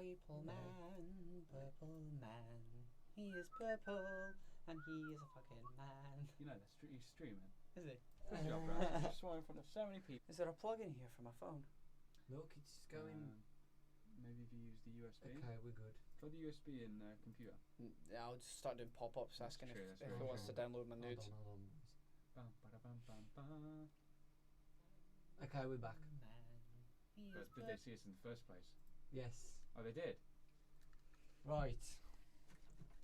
Purple man. He is purple, and he is a fucking man. You know, he's streaming. Is he? Good job, Raz. Just swore in front of so many people. Is there a plug in here for my phone? Look, it's going. Maybe if you use the USB. Okay, we're good. Try the USB in computer. Yeah, I'll just start doing pop-ups asking true, if that's it very wants to true. download my nudes. Hold on. Bum, ba-da-bum, bum, ba. Okay, we're back. But did they see us in the first place? Yes. Oh, they did? Right.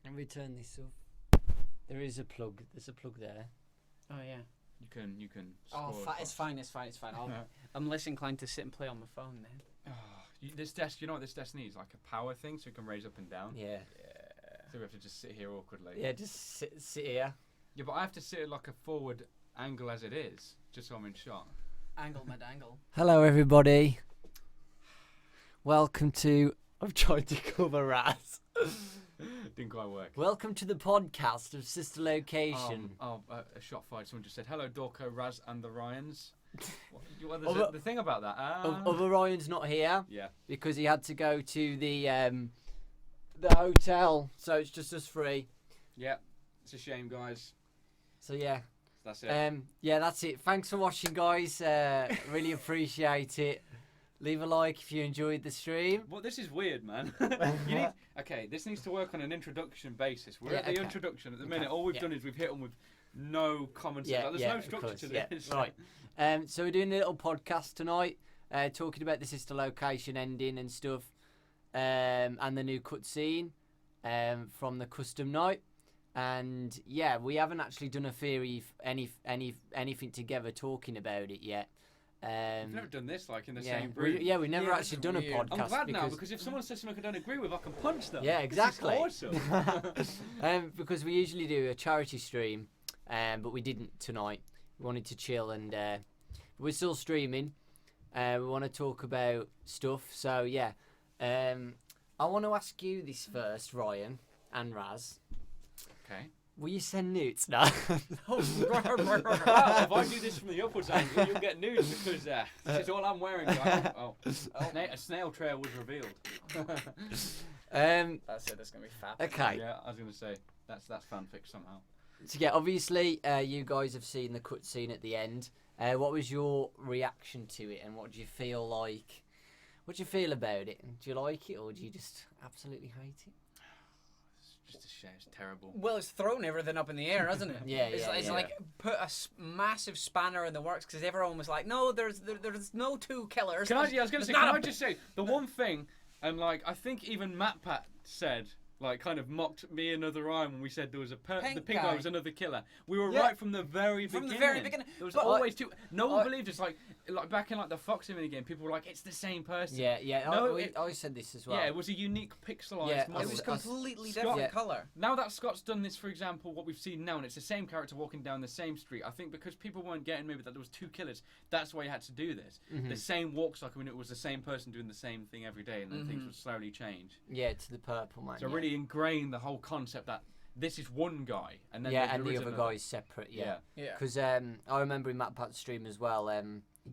And we turn this off. There is a plug. There's a plug there. Oh yeah. You can. Oh, score it's fine. I'm less inclined to sit and play on my phone then. This desk, you know what this desk needs? Like a power thing, so it can raise up and down. Yeah. So we have to just sit here awkwardly. Yeah, just sit here. Yeah, but I have to sit at like a forward angle as it is, just so I'm in shot. Angle, mid angle. Hello, everybody. Welcome to. I've tried to cover Raz. Didn't quite work. Welcome to the podcast of Sister Location. A shot fired. Someone just said, "Hello, Dawko, Raz, and the Ryans." The thing about that. Other Ryan's not here. Yeah. Because he had to go to the hotel, so it's just us three. Yeah. It's a shame, guys. So yeah. That's it. Yeah, that's it. Thanks for watching, guys. Really appreciate it. Leave a like if you enjoyed the stream. Well, this is weird, man. This needs to work on an introduction basis. We're at the introduction at the minute. All we've done is we've hit them with no common sense. There's no structure to this. Right. So we're doing a little podcast tonight, talking about the Sister Location ending and stuff, and the new cutscene from the custom night. And yeah, we haven't actually done a theory, anything together talking about it yet. We've never done this in the same room. We've never actually done a podcast. I'm glad now because if someone says something I don't agree with, I can punch them. Yeah, exactly. This is awesome. Because we usually do a charity stream, but we didn't tonight. We wanted to chill, and we're still streaming. We want to talk about stuff. So yeah, I want to ask you this first, Ryan and Raz. Okay. Will you send nudes? No. If I do this from the upwards angle, you'll get nudes because this is all I'm wearing. A snail trail was revealed. That's it. That's gonna be fat. Okay. Yeah, I was gonna say that's fanfic somehow. So yeah, obviously you guys have seen the cutscene at the end. What was your reaction to it, and what do you feel like? What do you feel about it? Do you like it, or do you just absolutely hate it? Just a shame. It's terrible. Well, it's thrown everything up in the air, hasn't it? It's like put a massive spanner in the works because everyone was like, "No, there's no two killers." I was going to say, can I just say the one thing, and I think even MatPat said. Kind of mocked me and Other Ryan when we said there was the pink guy was another killer. We were right from the very beginning. From the very beginning. There was always two. No one believed us. Like back in the Fox mini game, people were like, "It's the same person." Yeah. No, I said this as well. Yeah, it was a unique pixelized model. It was completely different colour. Now that Scott's done this, for example, what we've seen now, and it's the same character walking down the same street. I think because people weren't getting maybe that there was two killers, that's why you had to do this. Mm-hmm. The same walk cycle, when it was the same person doing the same thing every day, and then things would slowly change. Yeah, to the purple man. So really ingrained the whole concept that this is one guy, and then and the other guy is separate. Yeah. Because I remember in MatPat's stream as well.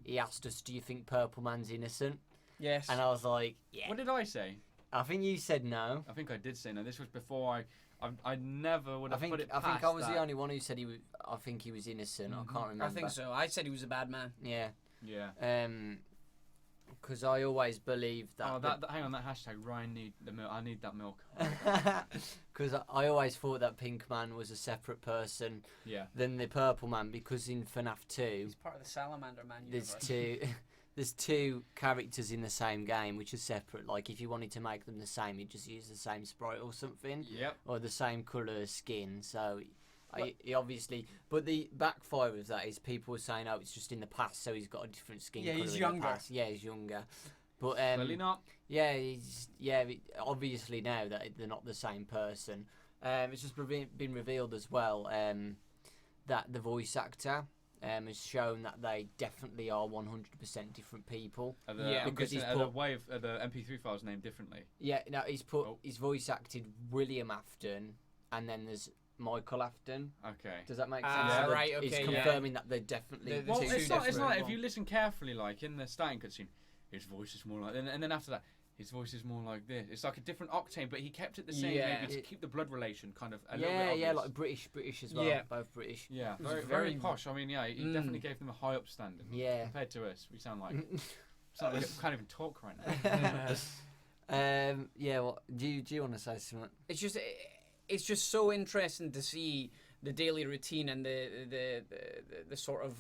He asked us, "Do you think Purple Man's innocent?" Yes. And I was like, "Yeah." What did I say? I think you said no. I think I did say no. This was before I never would have put it past I think I was that. the only one who said he was. I think he was innocent. I can't remember. I think so. I said he was a bad man. Yeah. Yeah. Because I always believed that. Oh, hang on, that hashtag. Ryan need the milk. I need that milk. Because I always thought that Pink Man was a separate person. Than the Purple Man, because in FNAF 2, he's part of the Salamander Man universe. There's two characters in the same game which are separate. Like if you wanted to make them the same, you'd just use the same sprite or something. Yep. Or the same colour skin. So. He obviously, but the backfire of that is people were saying, "Oh, it's just in the past, so he's got a different skin colour." He's younger. In the past. Yeah, he's younger. But clearly not. Yeah, obviously now that they're not the same person. It's just been revealed as well that the voice actor has shown that they definitely are 100% different people. Because he's put the MP3 files named differently. Yeah, no, he's voice acted William Afton, and then there's Michael Afton. Okay. Does that make sense? Right, okay. He's confirming that they're definitely it's not if you listen carefully, in the starting cutscene, his voice is more like, and then after that, his voice is more like this. It's like a different octane, but he kept it the same, maybe to keep the blood relation kind of a little bit obvious. like British as well. Yeah. Both British. Yeah, very posh. I mean, yeah, he definitely gave them a high up standard. Yeah. Compared to us, we sound like we can't even talk right now. Yeah. Well, do you want to say something? It's just so interesting to see the daily routine and the sort of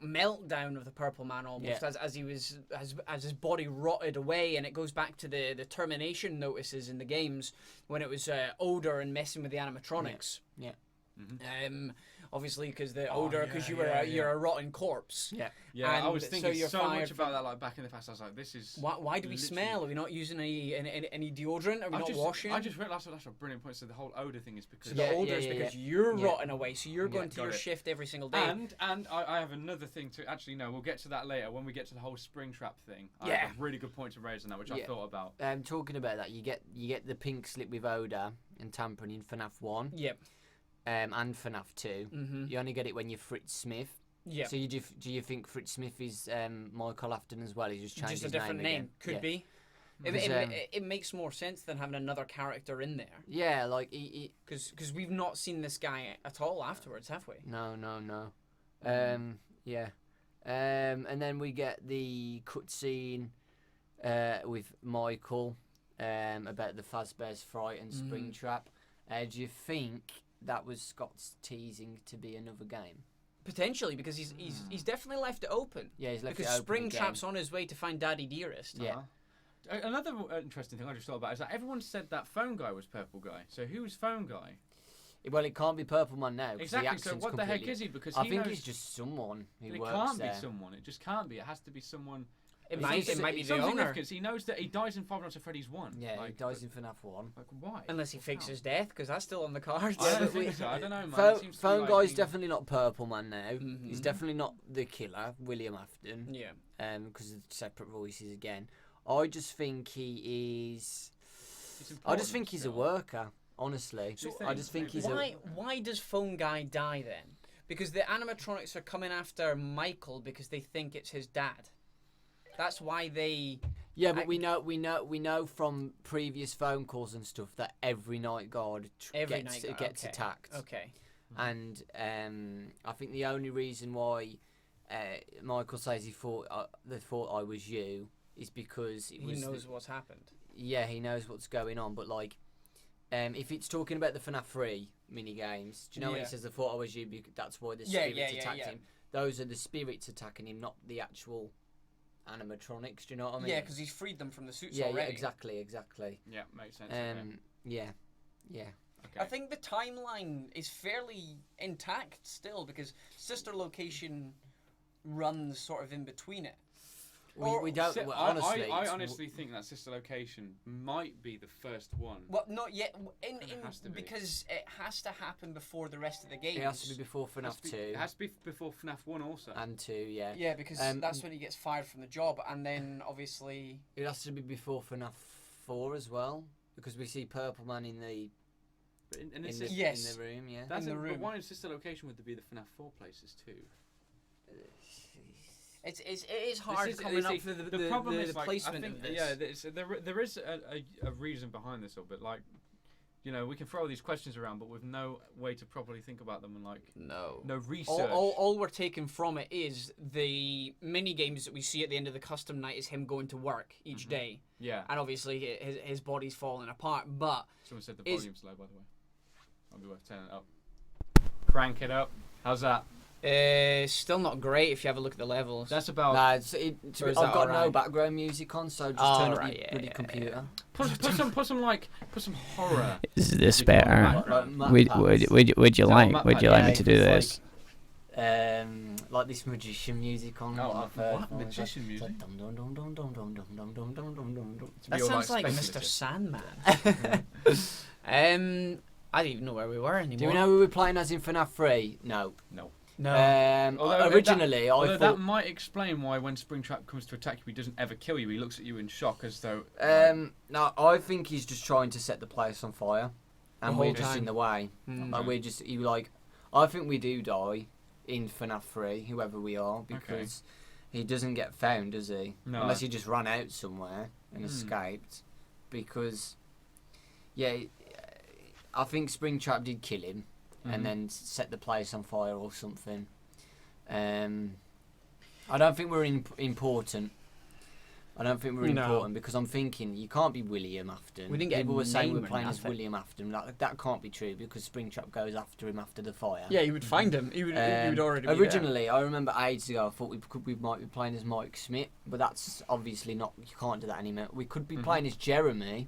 meltdown of the Purple Man almost as his body rotted away, and it goes back to the termination notices in the games when it was odor and messing with the animatronics. Yeah. Obviously, because you're a rotten corpse. Yeah. I was thinking so much about that, like back in the past. I was like, this is. Why do we smell? Are we not using any deodorant? Are we not washing? I just realized that's a brilliant point. So the whole odor thing is because the odor is because you're rotting away. So you're going to your shift every single day. And I have another thing to actually we'll get to that later when we get to the whole spring trap thing. I have a really good point to raise on that, which I thought about. Talking about that, you get the pink slip with odor and tampering in FNAF 1. Yep. And FNAF 2. Mm-hmm. You only get it when you're Fritz Smith. Yeah. So do you think Fritz Smith is Michael Afton as well? He's just changed his name. Just a different name. Could be. It makes more sense than having another character in there. Yeah, like because we've not seen this guy at all afterwards, have we? No. Yeah. And then we get the cutscene with Michael about the Fazbear's Fright and Springtrap. Do you think that was Scott's teasing to be another game? Potentially, because he's definitely left it open. Yeah, he's left because it open. Because Springtrap's on his way to find Daddy Dearest. Yeah. Another interesting thing I just thought about is that everyone said that phone guy was Purple Guy. So who's phone guy? Well, it can't be Purple Man now. Exactly. So what the heck is he? Because I think he's just someone who works there. It can't be someone. It just can't be. It has to be someone. It might be the owner. He knows that he dies in Five Nights at Freddy's 1. Yeah, he dies in FNAF 1. Like, why? Unless he fakes his death, because that's still on the cards. I don't think so. I don't know, man. Phone Guy's definitely not Purple Man now. Mm-hmm. He's definitely not the killer, William Afton. Yeah. Because of separate voices again. I just think he is. I just think he's a worker. Honestly, I just think he's. Why does Phone Guy die then? Because the animatronics are coming after Michael because they think it's his dad. That's why they. Yeah, but we know from previous phone calls and stuff that every night guard gets attacked. Okay. And I think the only reason why Michael says they thought I was you is because he knows what's happened. Yeah, he knows what's going on. But like, if it's talking about the FNAF 3 mini games, do you know when it says they thought I was you? That's why the spirits attacked him. Those are the spirits attacking him, not the actual animatronics. Do you know what I mean? Yeah, because he's freed them from the suits already. Yeah, exactly. Yeah, makes sense. Yeah. Okay. I think the timeline is fairly intact still because Sister Location runs sort of in between it. We don't. Honestly, I honestly think that Sister Location might be the first one. Well, not yet. Because it has to happen before the rest of the games. It has to be before FNAF 2. It has to be before FNAF 1 also. And 2, yeah. Yeah, because that's when he gets fired from the job, and then obviously it has to be before FNAF 4 as well, because we see Purple Man in the in the room. Yeah, that's in the room. But why in Sister Location would there be the FNAF 4 places too? It is hard coming up for the problem is, like, placement of this. Yeah, there is a reason behind this, but like, you know, we can throw these questions around, but with no way to properly think about them and like no research. All we're taking from it is the mini games that we see at the end of the custom night is him going to work each day. Yeah, and obviously his body's falling apart. But someone said the volume's low, by the way. Might be worth turning it up. Crank it up. How's that? Still not great if you have a look at the levels. That's about. Nah, I've got no background music on, so just turn up your bloody computer. Put some horror. Is this better? Would you like me to do this? Like this magician music on. What magician music? That sounds like Mr. Sandman. I don't even know where we were anymore. Do we know who we were playing as in FNAF 3? No. Originally, I thought that might explain why when Springtrap comes to attack you, he doesn't ever kill you. He looks at you in shock as though. No, I think he's just trying to set the place on fire, and we're just in the way. Like I think we do die in FNAF 3, whoever we are, because he doesn't get found, does he? No. Unless he just ran out somewhere and escaped. Because, yeah, I think Springtrap did kill him and then set the place on fire or something. I don't think we're important. I don't think we're important because I'm thinking you can't be William Afton. We didn't get People were saying name we're or playing as nothing. William Afton. That can't be true because Springtrap goes after him after the fire. Yeah, you would find him. He would already be originally, I remember ages ago, I thought we might be playing as Mike Smith, but that's obviously not. You can't do that anymore. We could be playing as Jeremy,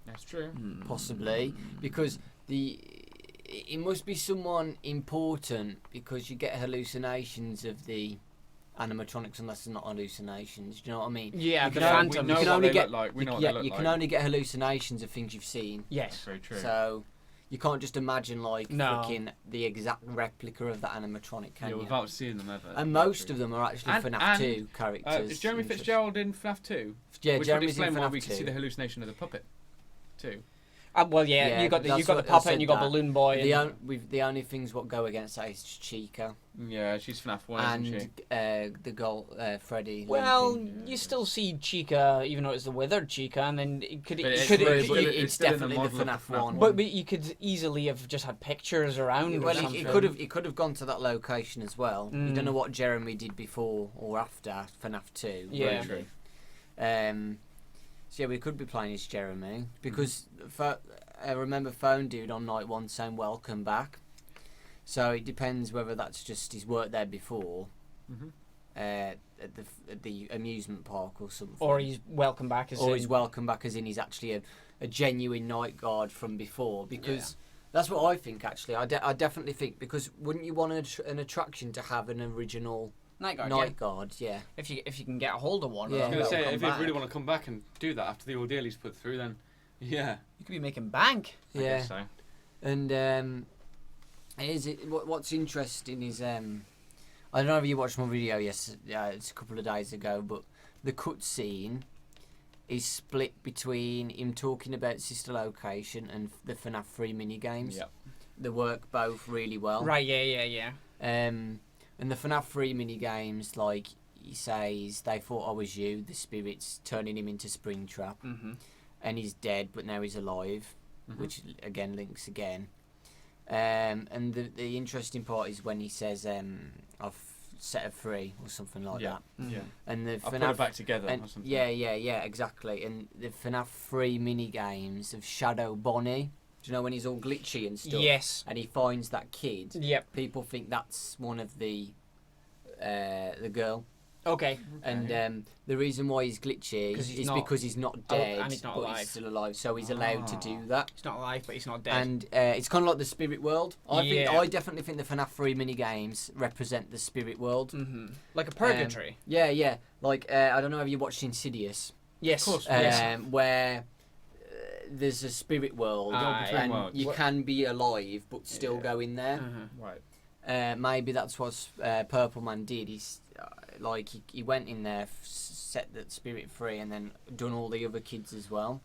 That's true. possibly, because it must be someone important because you get hallucinations of the animatronics unless it's not hallucinations. Do you know what I mean? Yeah, You the can only- Phantom. We know can what only they get- look like. We know what yeah, they look you like. can only get hallucinations of things you've seen. Yes. Very true. So you can't just imagine like No. freaking the exact replica of that animatronic, can Yeah, you? without seeing them ever. And most of them are actually And- FNAF 2 and, characters. is Jeremy Fitzgerald in FNAF 2? Yeah, Which would Jeremy's in explain why FNAF we can see 2. the hallucination of the puppet, too. Well, yeah, Yeah, you got the that's what- I puppet said and you got that. Balloon Boy. The only things what go against that is Chica Yeah, she's FNAF 1, and isn't she? the girl Freddy. Well, limping. you still see Chica, even though it's the withered Chica, and then it could. But It it's could still- it- it's still- it's it's still in definitely the model of FNAF 1. but you could easily have just had pictures around. or Well, something. it could have gone to that location as well. You don't know what Jeremy did before or after FNAF 2. Yeah. Very true. So yeah, we could be playing as Jeremy because I remember Phone Dude on night 1 saying welcome back. So it depends whether that's just he's worked there before at the amusement park or something. Or he's welcome back as. Or he's welcome back as in he's actually a genuine night guard from before because that's what I think actually. I definitely think because wouldn't you want an attraction to have an original night guard. night guard? Yeah. If you can get a hold of one. Yeah. I was going to say, Come if you back. really want to come back and do that after the ordeal he's put through, then yeah, You could be making bank. I Yeah. guess so. And what's interesting is I don't know if you watched my video it's a couple of days ago, but the cutscene is split between him talking about Sister Location and the FNAF 3 mini games. Yep. They work both really well. Right. Yeah. And the FNAF 3 mini games, like he says, they thought I was you, the spirits turning him into Springtrap, and he's dead, but now he's alive, which again links again. And the interesting part is when he says, "I've set her free" or something like that. Yeah. And the I'll put FNAF it back together and or something. yeah, exactly. And the FNAF 3 mini games of Shadow Bonnie. Do you know when he's all glitchy and stuff? Yes. And he finds that kid. Yep. People think that's one of the girl. Okay. And the reason why he's glitchy is because he's not dead, and he's not but alive. he's still alive. So he's allowed to do that. He's not alive, but he's not dead. And it's kind of like the spirit world. Yeah. I definitely think the FNAF 3 mini games represent the spirit world. Like a purgatory. Yeah. Like I don't know if you watched Insidious. Yes. Of course. Where there's a spirit world, Aye. and worlds. you can be alive but still go in there. Right. Maybe that's what Purple Man did. He's like he went in there, set that spirit free, and then done all the other kids as well,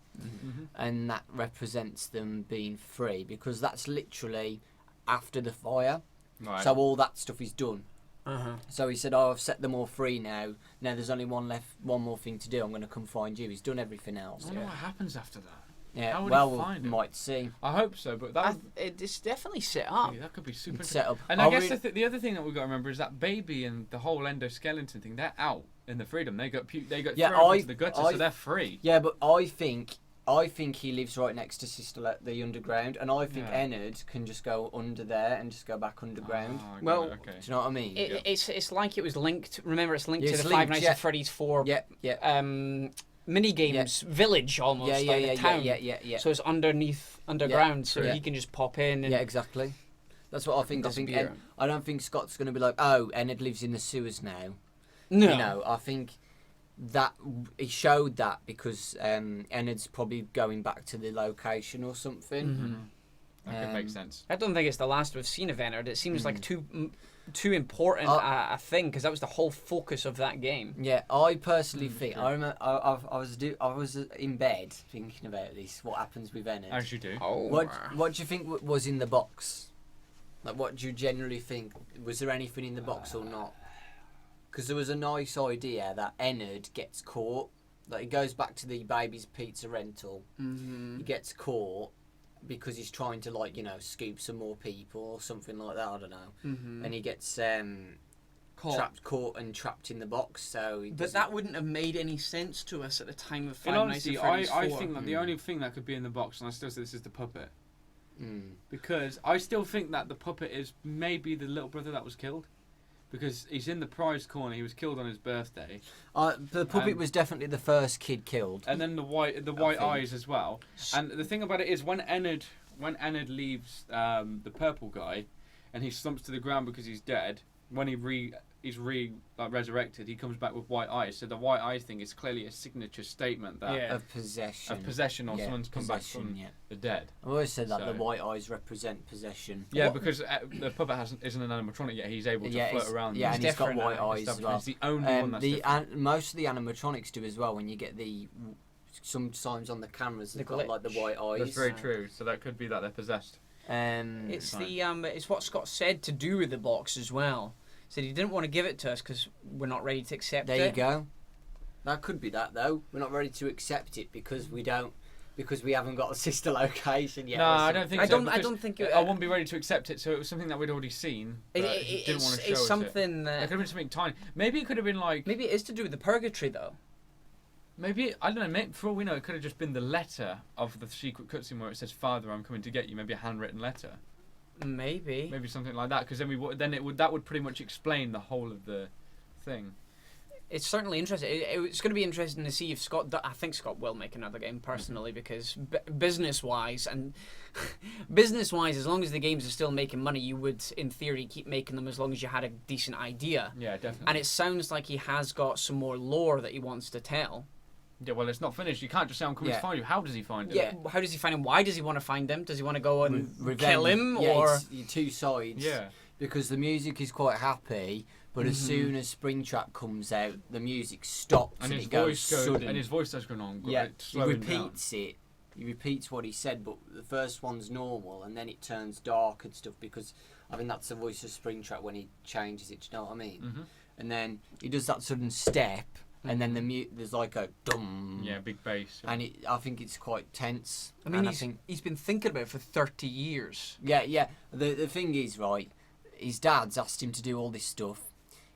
and that represents them being free because that's literally after the fire. Right. So all that stuff is done. So he said, "Oh, I've set them all free now. Now there's only one more thing to do. I'm going to come find you." He's done everything else. I wonder what happens after that. Yeah, How would well, he find we him? might see. I hope so, but that It's definitely set up. that could be super. Set up. And I guess the other thing that we've got to remember is that baby and the whole endoskeleton thing, they're out in the freedom. They got thrown into the gutter, so they're free. Yeah, but I think he lives right next to the underground, and I think Yeah. Ennard can just go under there and just go back underground. Ah, Well, okay. Do you know what I mean? It's like it was linked. Remember, it's linked Yeah, to it's the Five linked, Nights yeah. at Freddy's 4 yeah. mini games village almost, like a town. Yeah. So it's underground, so he can just pop in. And Yeah, exactly. That's what I think. disappear. I don't think Scott's going to be like, "Oh, Ennard lives in the sewers now." No. You know, I think that he showed that because Ennard's probably going back to the location or something. That could make sense. I don't think it's the last we've seen of Ennard. It seems like too important a thing because that was the whole focus of that game. Yeah, I personally think I remember I was in bed thinking about this. What happens with Ennard? As you do. Oh. What do you think was in the box? Like, what do you generally think? Was there anything in the box or not? because there was a nice idea that Ennard gets caught. Like, he goes back to the baby's pizza rental. He gets caught because he's trying to, like, scoop some more people or something like that. I don't know. And he gets caught and trapped in the box. So, but that wouldn't have made any sense to us at the time of Five Nights Honestly, at Freddy's 4. I think that the only thing that could be in the box, and I still say this, is the puppet. Because I still think that the puppet is maybe the little brother that was killed. Because he's in the prize corner. He was killed on his birthday. The puppet was definitely the first kid killed. And then the white eyes as well. And the thing about it is, when Ennard leaves the purple guy, and he slumps to the ground because he's dead, when he's resurrected, he comes back with white eyes. So the white eyes thing is clearly a signature statement that of possession. Or someone's come back from the dead. I've always said that the white eyes represent possession. Yeah, because the puppet isn't an animatronic yet. He's able to float around. Yeah, and he's got white eyes as well. He's the only one that's different. Most of the animatronics do as well. When you get sometimes on the cameras, they've got like the white eyes. That's very true. So that could be that they're possessed. It's it's what Scott said to do with the box as well. Said he didn't want to give it to us because we're not ready to accept it. There you go. That could be that though. We're not ready to accept it because we haven't got a sister location yet. No, I don't think so. I don't think I wouldn't be ready to accept it. So it was something that we'd already seen. But he didn't want to show it's us something it. that It could have been something tiny. Maybe it could have been like. Maybe it is to do with the purgatory though. Maybe, I don't know, maybe, for all we know, it could have just been the letter of the secret cutscene where it says, "Father, I'm coming to get you." Maybe a handwritten letter. Maybe Something like that, because then that would pretty much explain the whole of the thing. It's certainly interesting. It's going to be interesting to see if Scott. I think Scott will make another game personally because business-wise, as long as the games are still making money, you would, in theory, keep making them as long as you had a decent idea. Yeah, definitely. And it sounds like he has got some more lore that he wants to tell. Yeah, well, it's not finished. You can't just say, "I'm coming to find you." How does he find him? Yeah, how does he find him? Why does he want to find him? Does he want to go and kill him? Yeah, or it's two sides. Yeah. Because the music is quite happy, but as soon as Springtrap comes out, the music stops and his it goes voice sudden. And his voice starts going on. Yeah, he repeats it. He repeats what he said, but the first one's normal, and then it turns dark and stuff. Because I think that's the voice of Springtrap when he changes it. Do you know what I mean? And then he does that sudden step. And then there's like a dum. Yeah, big bass. And I think it's quite tense. I mean, he's been thinking about it for 30 years. Yeah. The thing is, right, his dad's asked him to do all this stuff.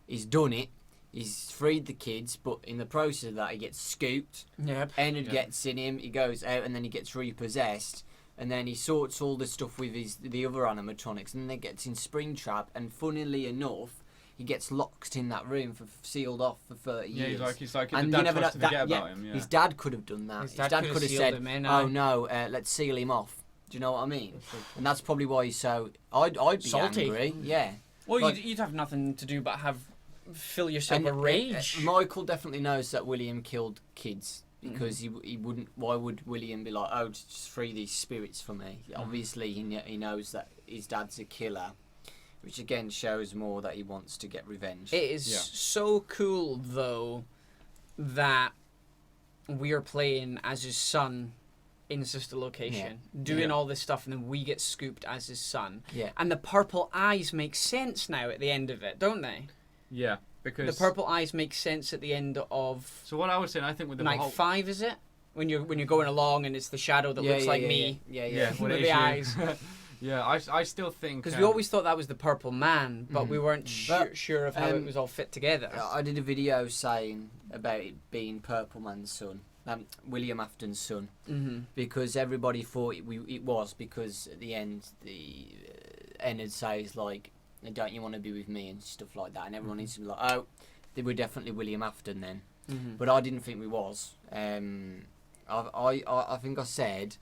He's done it. He's freed the kids, but in the process of that, he gets scooped. Yep. Ennard gets in him. He goes out, and then he gets repossessed. And then he sorts all the stuff with the other animatronics, and then he gets in Springtrap. And funnily enough, he gets locked in that room sealed off for 30 years. Yeah, he's like, and the you dad never tries know, to forget about him. Yeah. His dad could have done that. His dad could have said, "Oh no, let's seal him off." Do you know what I mean? And that's probably why he's so. I'd be salty. Angry. Yeah. Well, like, you'd have nothing to do but fill yourself with rage. Michael definitely knows that William killed kids because he wouldn't. Why would William be like, "Oh, just free these spirits for me"? Obviously, he knows that his dad's a killer. Which again shows more that he wants to get revenge. It is so cool, though, that we are playing as his son in Sister Location, doing all this stuff, and then we get scooped as his son. Yeah. And the purple eyes make sense now at the end of it, don't they? Yeah, because the purple eyes make sense at the end of. So what I was saying, I think with the night 5, is it? When you're going along and it's the shadow that looks like me. Yeah. With the eyes. Yeah, I still think... Because we always thought that was the purple man, but we weren't sure of how it was all fit together. I did a video saying about it being Purple Man's son, William Afton's son, because everybody thought it was, because at the end, Ennard says, like, "Don't you want to be with me?" and stuff like that, and everyone needs to be like, "Oh, they were definitely William Afton then." But I didn't think we was. I think I said...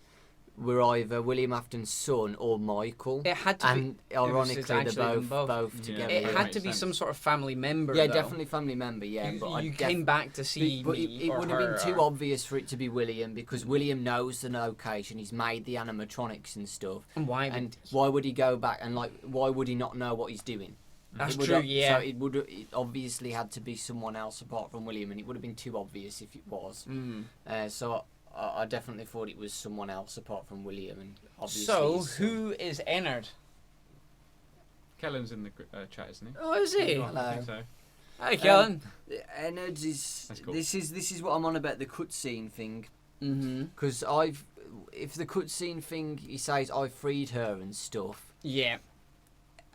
we're either William Afton's son or Michael. It had to and be. Ironically, they're both together. It had to be some sort of family member. Yeah, though. definitely family member. Yeah, but you came back to see but me. It would have been too obvious for it to be William because William knows the location. He's made the animatronics and stuff. And why would he go back and why would he not know what he's doing? That's true. Yeah. So it obviously had to be someone else apart from William, and it would have been too obvious if it was. So. I definitely thought it was someone else apart from William, and obviously. So, who is Ennard? Kellen's in the chat, isn't he? Oh, is he? I think so. Hi, Kellen. Ennards is Cool. this is what I'm on about the cutscene thing. Mm-hmm. Because if the cutscene thing, he says I freed her and stuff, Yeah.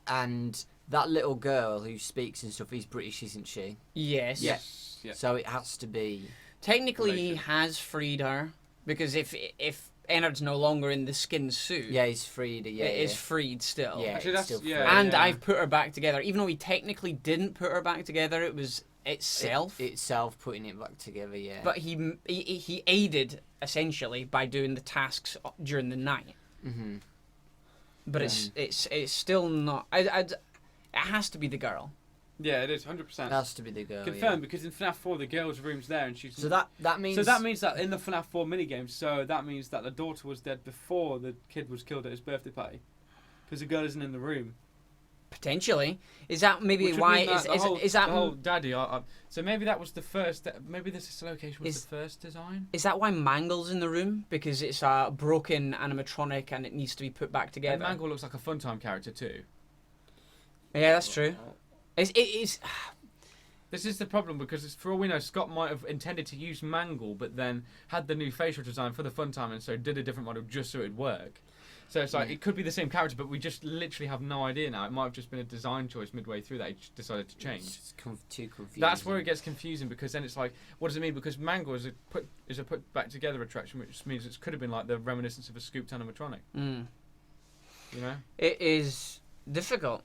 and that little girl who speaks and stuff is British, isn't she? Yes. Yes. Yeah. So it has to be. Technically, he Relation. has freed her because if Ennard's no longer in the skin suit, Yeah, he's freed. Yeah, it is yeah. freed still. Yeah, Actually, it's that's- still yeah. free. And I've put her back together, even though he technically didn't put her back together. It was itself. itself putting it back together. Yeah. But he aided essentially by doing the tasks during the night. Mhm. But it's still not. It has to be the girl. Yeah, it is It 100%. has to be the girl. Confirmed, because in FNAF 4 the girl's room's there and she's... Yeah. So that means. So that means that in the FNAF 4 minigame, so that means that the daughter was dead before the kid was killed at his birthday party. Because the girl isn't in the room. Potentially, is that maybe Which would why mean that is that the whole daddy... so maybe that was the first... Maybe this location was the first design? is that why Mangle's in the room? Because it's a broken animatronic and it needs to be put back And together. Mangle looks like a Funtime character too. Yeah, that's true. It is. This is the problem, because for all we know, Scott might have intended to use Mangle, but then had the new facial design for the Funtime, and so did a different model just so it'd work. So it's like, it could be the same character, but we just literally have no idea now. It might have just been a design choice midway through that he just decided to change. It's too confusing. That's where it gets confusing, because then it's like, what does it mean? Because Mangle is a put back together attraction, which means it could have been like the reminiscence of a scooped animatronic. You know? It is difficult.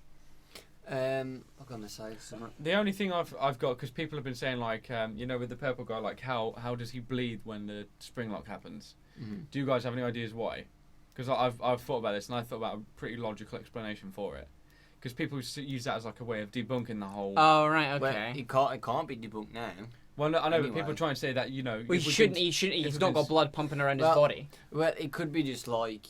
I'm gonna say something. The only thing I've got, because people have been saying like, you know, with the purple guy, like how does he bleed when the spring lock happens? Mhm. Do you guys have any ideas why? Because I've thought about this, and I thought about a pretty logical explanation for it. Because people use that as like a way of debunking the whole. Oh right, Well, okay. it can't be debunked now. Well, no, I know, but anyway. people try and say that, you know. Well, if we've shouldn't been- he? Shouldn't he? if He's we've not been got blood pumping around his Well, body. Well, it could be just like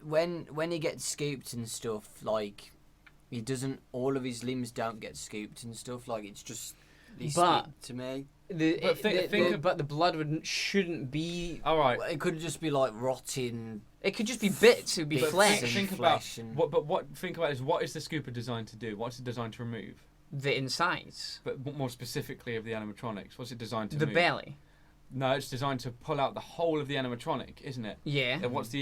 when he gets scooped and stuff. Like he doesn't. All of his limbs don't get scooped and stuff. Like it's just. They But- stick to me. But the blood shouldn't be. All right. Well, it could just be like rotting. It could just be bits. It would be Bits flesh. and Think about flesh and- think about is what is the scooper designed to do? What's it designed to remove? The insides. But more specifically of the animatronics, what's it designed to The move? belly. No, it's designed to pull out the whole of the animatronic, isn't it? Yeah. And what's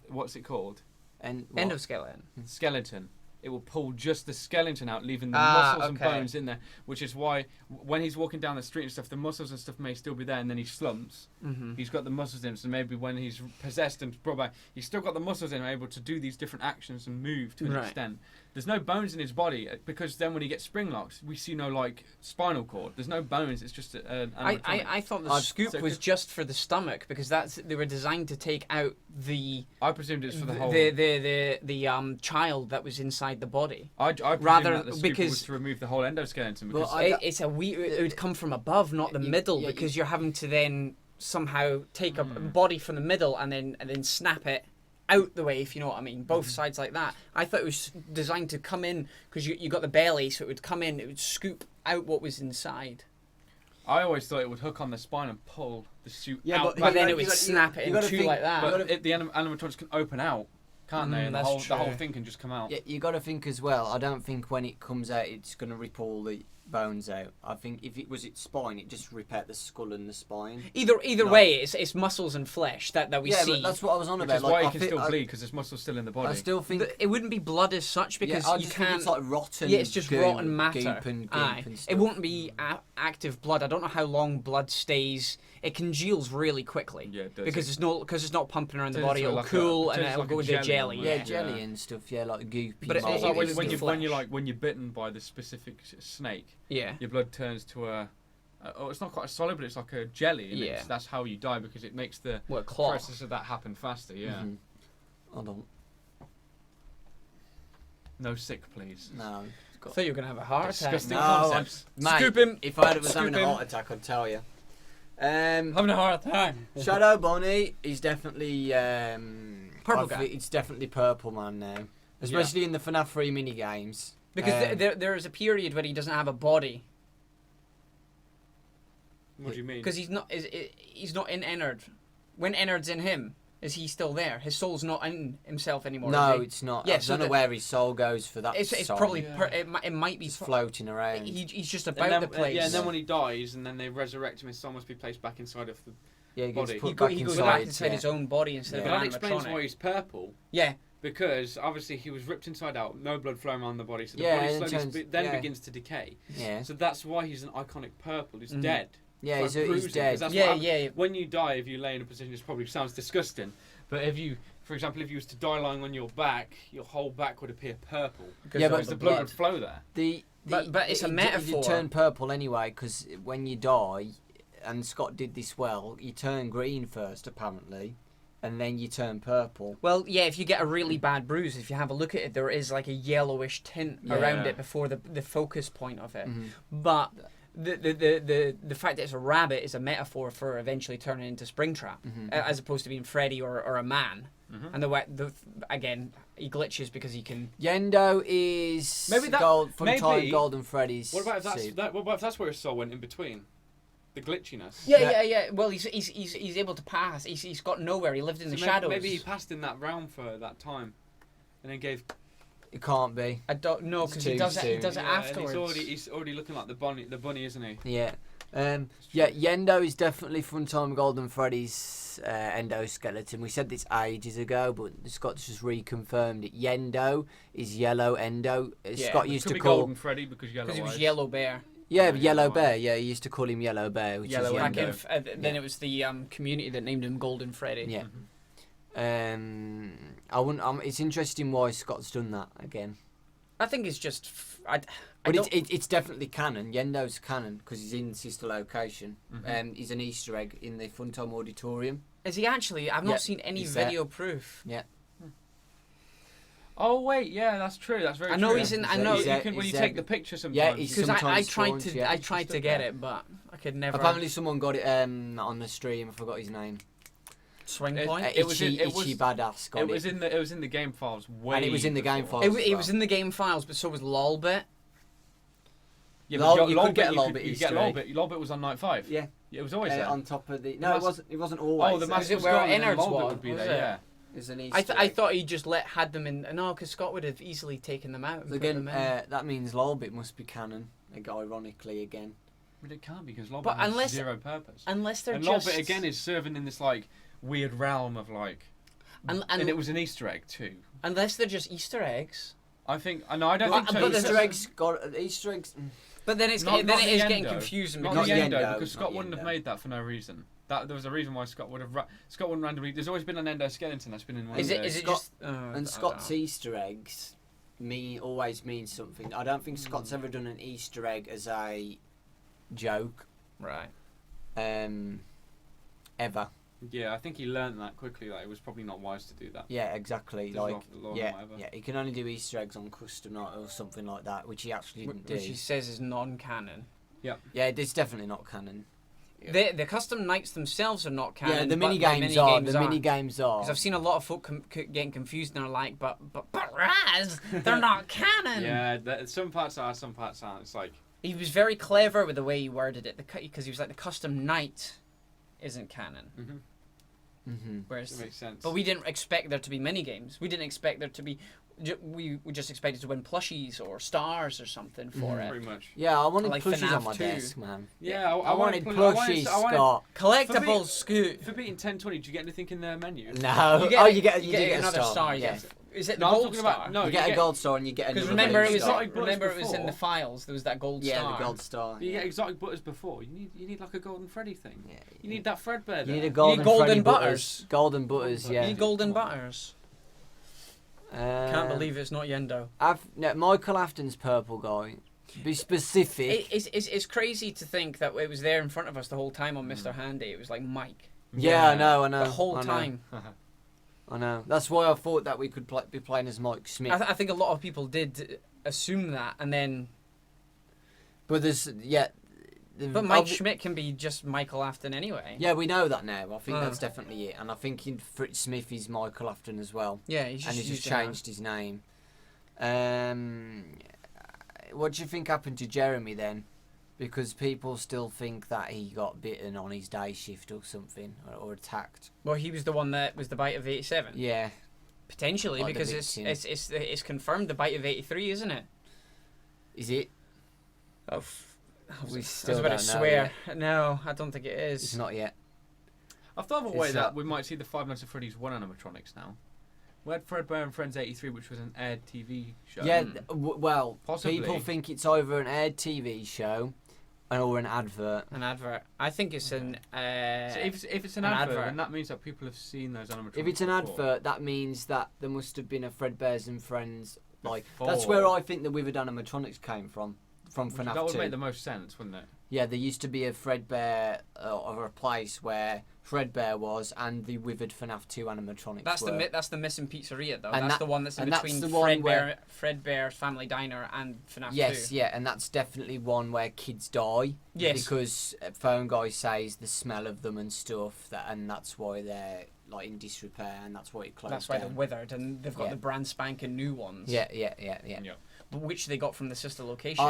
what's it called? And what? Endoskeleton. Skeleton. It will pull just the skeleton out, leaving the Ah, muscles okay. and bones in there, which is why when he's walking down the street and stuff, the muscles and stuff may still be there, and then he slumps. Mm-hmm. He's got the muscles in, so maybe when he's possessed and brought back, he's still got the muscles in, able to do these different actions and move to an Right. extent. There's no bones in his body, because then when he gets spring locked, we see no like spinal cord. There's no bones. It's just an animatronic. I thought the I've- scoop so was could- just for the stomach because they were designed to take out the I presumed it's for the whole. the child that was inside the body. I presumed rather- that the scooper because- was to remove the whole endoskeleton, Well, because It's a it would come from above, not the You- middle, yeah, you- because you're having to then somehow take a body from the middle and then snap it out the way, if you know what I mean. Both sides like that. I thought it was designed to come in because you got the belly, so it would come in, it would scoop out what was inside. I always thought it would hook on the spine and pull the suit Yeah, out. But then you it would gotta- snap you it in gotta two think- like that. But the animatronics can open out, can't they? And the that's whole true. thing can just come out. Yeah, you got to think as well. I don't think when it comes out, it's gonna rip all the bones out. I think if it was its spine, it just rip out the skull and the spine. Either No. way, it's muscles and flesh that we Yeah, see. but that's what I was on Which about. is like, why I he can thi- still I- bleed, because there's muscles still in the body. I still think. It wouldn't be blood as such because I you just think can't. it's like rotten. Yeah, it's just goo, rotten matter. Goop and goop Aye. and stuff. It won't be active blood. I don't know how long blood stays. It congeals really quickly. Yeah, it does. Because it's not pumping around the Turns body. into It'll like a- cool it and turns it'll like go a into jelly jelly. almost. Yeah, Yeah. jelly Yeah. and stuff. Yeah, like goopy. But It's it- like it's when the you flesh. when you're bitten by the specific snake, Yeah. your blood turns to it's not quite a solid, but it's like a jelly. And Yeah. that's how you die, because it makes the Well, claw. process of that happen faster. Yeah. Mhm. I don't. No sick, please. No. I thought you were gonna have a heart attack. Disgusting No, concepts. Mate, Scoop him. if I was Scoop having him. a heart attack, I'd tell you. Having a heart attack. Shadow Bonnie is definitely Purple I guy. think it's definitely Purple Man now, especially in the FNAF 3 mini games. Because there is a period when he doesn't have a body What do you mean? because he's not in Ennard. When Ennard's in him, Is he still there? His soul's not in himself anymore. No, is he? it's not. Yeah, I so don't know where his soul goes for that. It's song. probably it might be Just floating around. He's just And about then, the place. yeah, and then when he dies, and then they resurrect him, his soul must be placed back inside of the. Yeah, he gets body. put he back goes inside. back inside his own body instead Yeah. But of that an explains animatronic. why he's purple. Yeah. Because obviously he was ripped inside out, no blood flowing around the body, so the Yeah, body and slowly turns- begins to decay. Yeah. So that's why he's an iconic purple. He's dead. Yeah, It's like he's bruising, dead. 'cause that's Yeah, what happens. yeah. When you die, if you lay in a position, this probably sounds disgusting, but if you, for example, if you was to die lying on your back, your whole back would appear purple. Yeah, Because the blood would flow there. But it's a metaphor. You turn purple anyway, because when you die, and Scott did this well, you turn green first, apparently, and then you turn purple. Well, yeah, if you get a really bad bruise, if you have a look at it, there is like a yellowish tint around it before the focus point of it. But the fact that it's a rabbit is a metaphor for eventually turning into Springtrap, as opposed to being Freddy or a man. And again, he glitches because he can. Yendo is maybe Golden Freddy's. What about if that's suit. what about if that's where his soul went in between? The glitchiness. Yeah. Well, he's able to pass. He's got nowhere. He lived in the shadows. Maybe he passed in that realm for that time, and then gave. It can't be. I don't know because he does it. He does it afterwards. And he's already looking like the bunny, isn't he? Yeah. Yendo is definitely Funtime Golden Freddy's endoskeleton. We said this ages ago, but Scott's just reconfirmed it. Yendo is yellow endo. Scott used to call Golden Freddy because yellow. Because he was Yellow Bear. Yeah, Yellow Bear. Yeah, he used to call him Yellow Bear, which Yellow is Bear. Yendo. Then it was the community that named him Golden Freddy. Yeah. I wouldn't. It's interesting why Scott's done that again. I think it's just. But it's definitely canon. Yendo's canon because he's in Sister Location. He's an Easter egg in the Funtime Auditorium. Is he actually? I've not seen any video proof. Yeah. Oh wait, yeah, that's true. That's very. I know true. he's in. I know. When you take the picture sometimes. Yeah, because I tried to get it, but I could never. Apparently, someone got it on the stream. I forgot his name. Swing point. Itchy Badass got it. It was in the game files. And it was in the game files. It was in the game files, but so was Lolbit. Yeah, you could get Lolbit Easter egg. Lolbit was on night 5. Yeah. It was always there. On top of the. No, it wasn't always. Oh, the mask was where Innards would be there. Yeah. I thought he just had them in. No, because Scott would have easily taken them out. Again, that means Lolbit must be canon. Ironically, again. But it can't because Lolbit has zero purpose. Unless they're and just. Lolbit again is serving in this like weird realm of like. And it was an Easter egg too. Unless they're just Easter eggs. I think. No, I don't think so. But Easter eggs But then it is getting confusing not because the Endo, because Scott wouldn't have made that for no reason. There was a reason why Scott wouldn't randomly. There's always been an endoskeleton that's been in one. Is it just? And Scott's Easter eggs always means something. I don't think Scott's ever done an Easter egg as a joke. Right. Ever. Yeah, I think he learned that quickly. That it was probably not wise to do that. Yeah, exactly. There's law yeah, and whatever. he can only do Easter eggs on custom night or something like that, which he actually didn't do. Which he says is non-canon. Yeah. Yeah, it's definitely not canon. The custom nights themselves are not canon. Yeah, the mini games are. The mini games are. Because I've seen a lot of folk getting confused and are like, but Raz, they're not canon. Yeah, some parts are, some parts aren't. It's like he was very clever with the way he worded it, because he was like the custom night isn't canon. Whereas, that makes sense. But we didn't expect there to be mini games. We didn't expect there to be. We just expected to win plushies or stars or something for it. Pretty much. Yeah, I wanted like plushies FNAF on my 2. desk, man. Yeah, I wanted plushies, Scott. Collectibles, Scoot. For beating 10-20, do you get anything in the menu? No. You get another star. Yes. Is it the gold star? You get a gold star and you get another. Because remember, it was in the files. There was that gold star. Yeah, the gold star. But you get exotic butters before. You need like a golden Freddy thing. Yeah, you need that Fredbear. You need a golden golden butters. Golden butters. Yeah. You need golden butters. Can't believe it's not Yendo. Michael Afton's purple guy. Be specific. It's crazy to think that it was there in front of us the whole time on Mr. Handy. It was like Mike. Yeah, I know. The whole time. I know. That's why I thought that we could be playing as Mike Smith. I think a lot of people did assume that, and then. But But Mike Schmidt can be just Michael Afton anyway. Yeah, we know that now. I think that's definitely it. And I think Fritz Smith is Michael Afton as well. Yeah, he's just changed his name. What do you think happened to Jeremy then? Because people still think that he got bitten on his day shift or something, or attacked. Well, he was the one that was the bite of 87. Yeah. Potentially, Like the because victim. it's confirmed the bite of 83, isn't it? Is it? Oh, We I was still about don't to know swear. No, I don't think it It's is. not yet. I thought of a It's way that not- we might see the Five Nights at Freddy's 1 animatronics now. We had Fredbear and Friends 83, which was an aired TV show. Yeah, well, Possibly. people think it's either an aired TV show or an advert. An advert. I think it's an. So if it's an advert, then that means that people have seen those animatronics. If it's an before. advert, that means that there must have been a Fredbears and Friends. Like Before. that's where I think the withered animatronics came from FNAF That would 2. make the most sense, wouldn't it? Yeah, there used to be a Fredbear or a place where Fredbear was, and the withered FNAF 2 animatronics. That's were. that's the missing pizzeria though. And That's that- the one that's in and that's between the one where- Fredbear's Family Diner and FNAF 2. Yes, yeah, and that's definitely one where kids die. Yes. Because Phone Guy says the smell of them and stuff, and that's why they're like in disrepair, and that's why it closed That's why down. they're withered, and they've got Yeah. the brand spanking new ones. Yeah. But which they got from the sister location.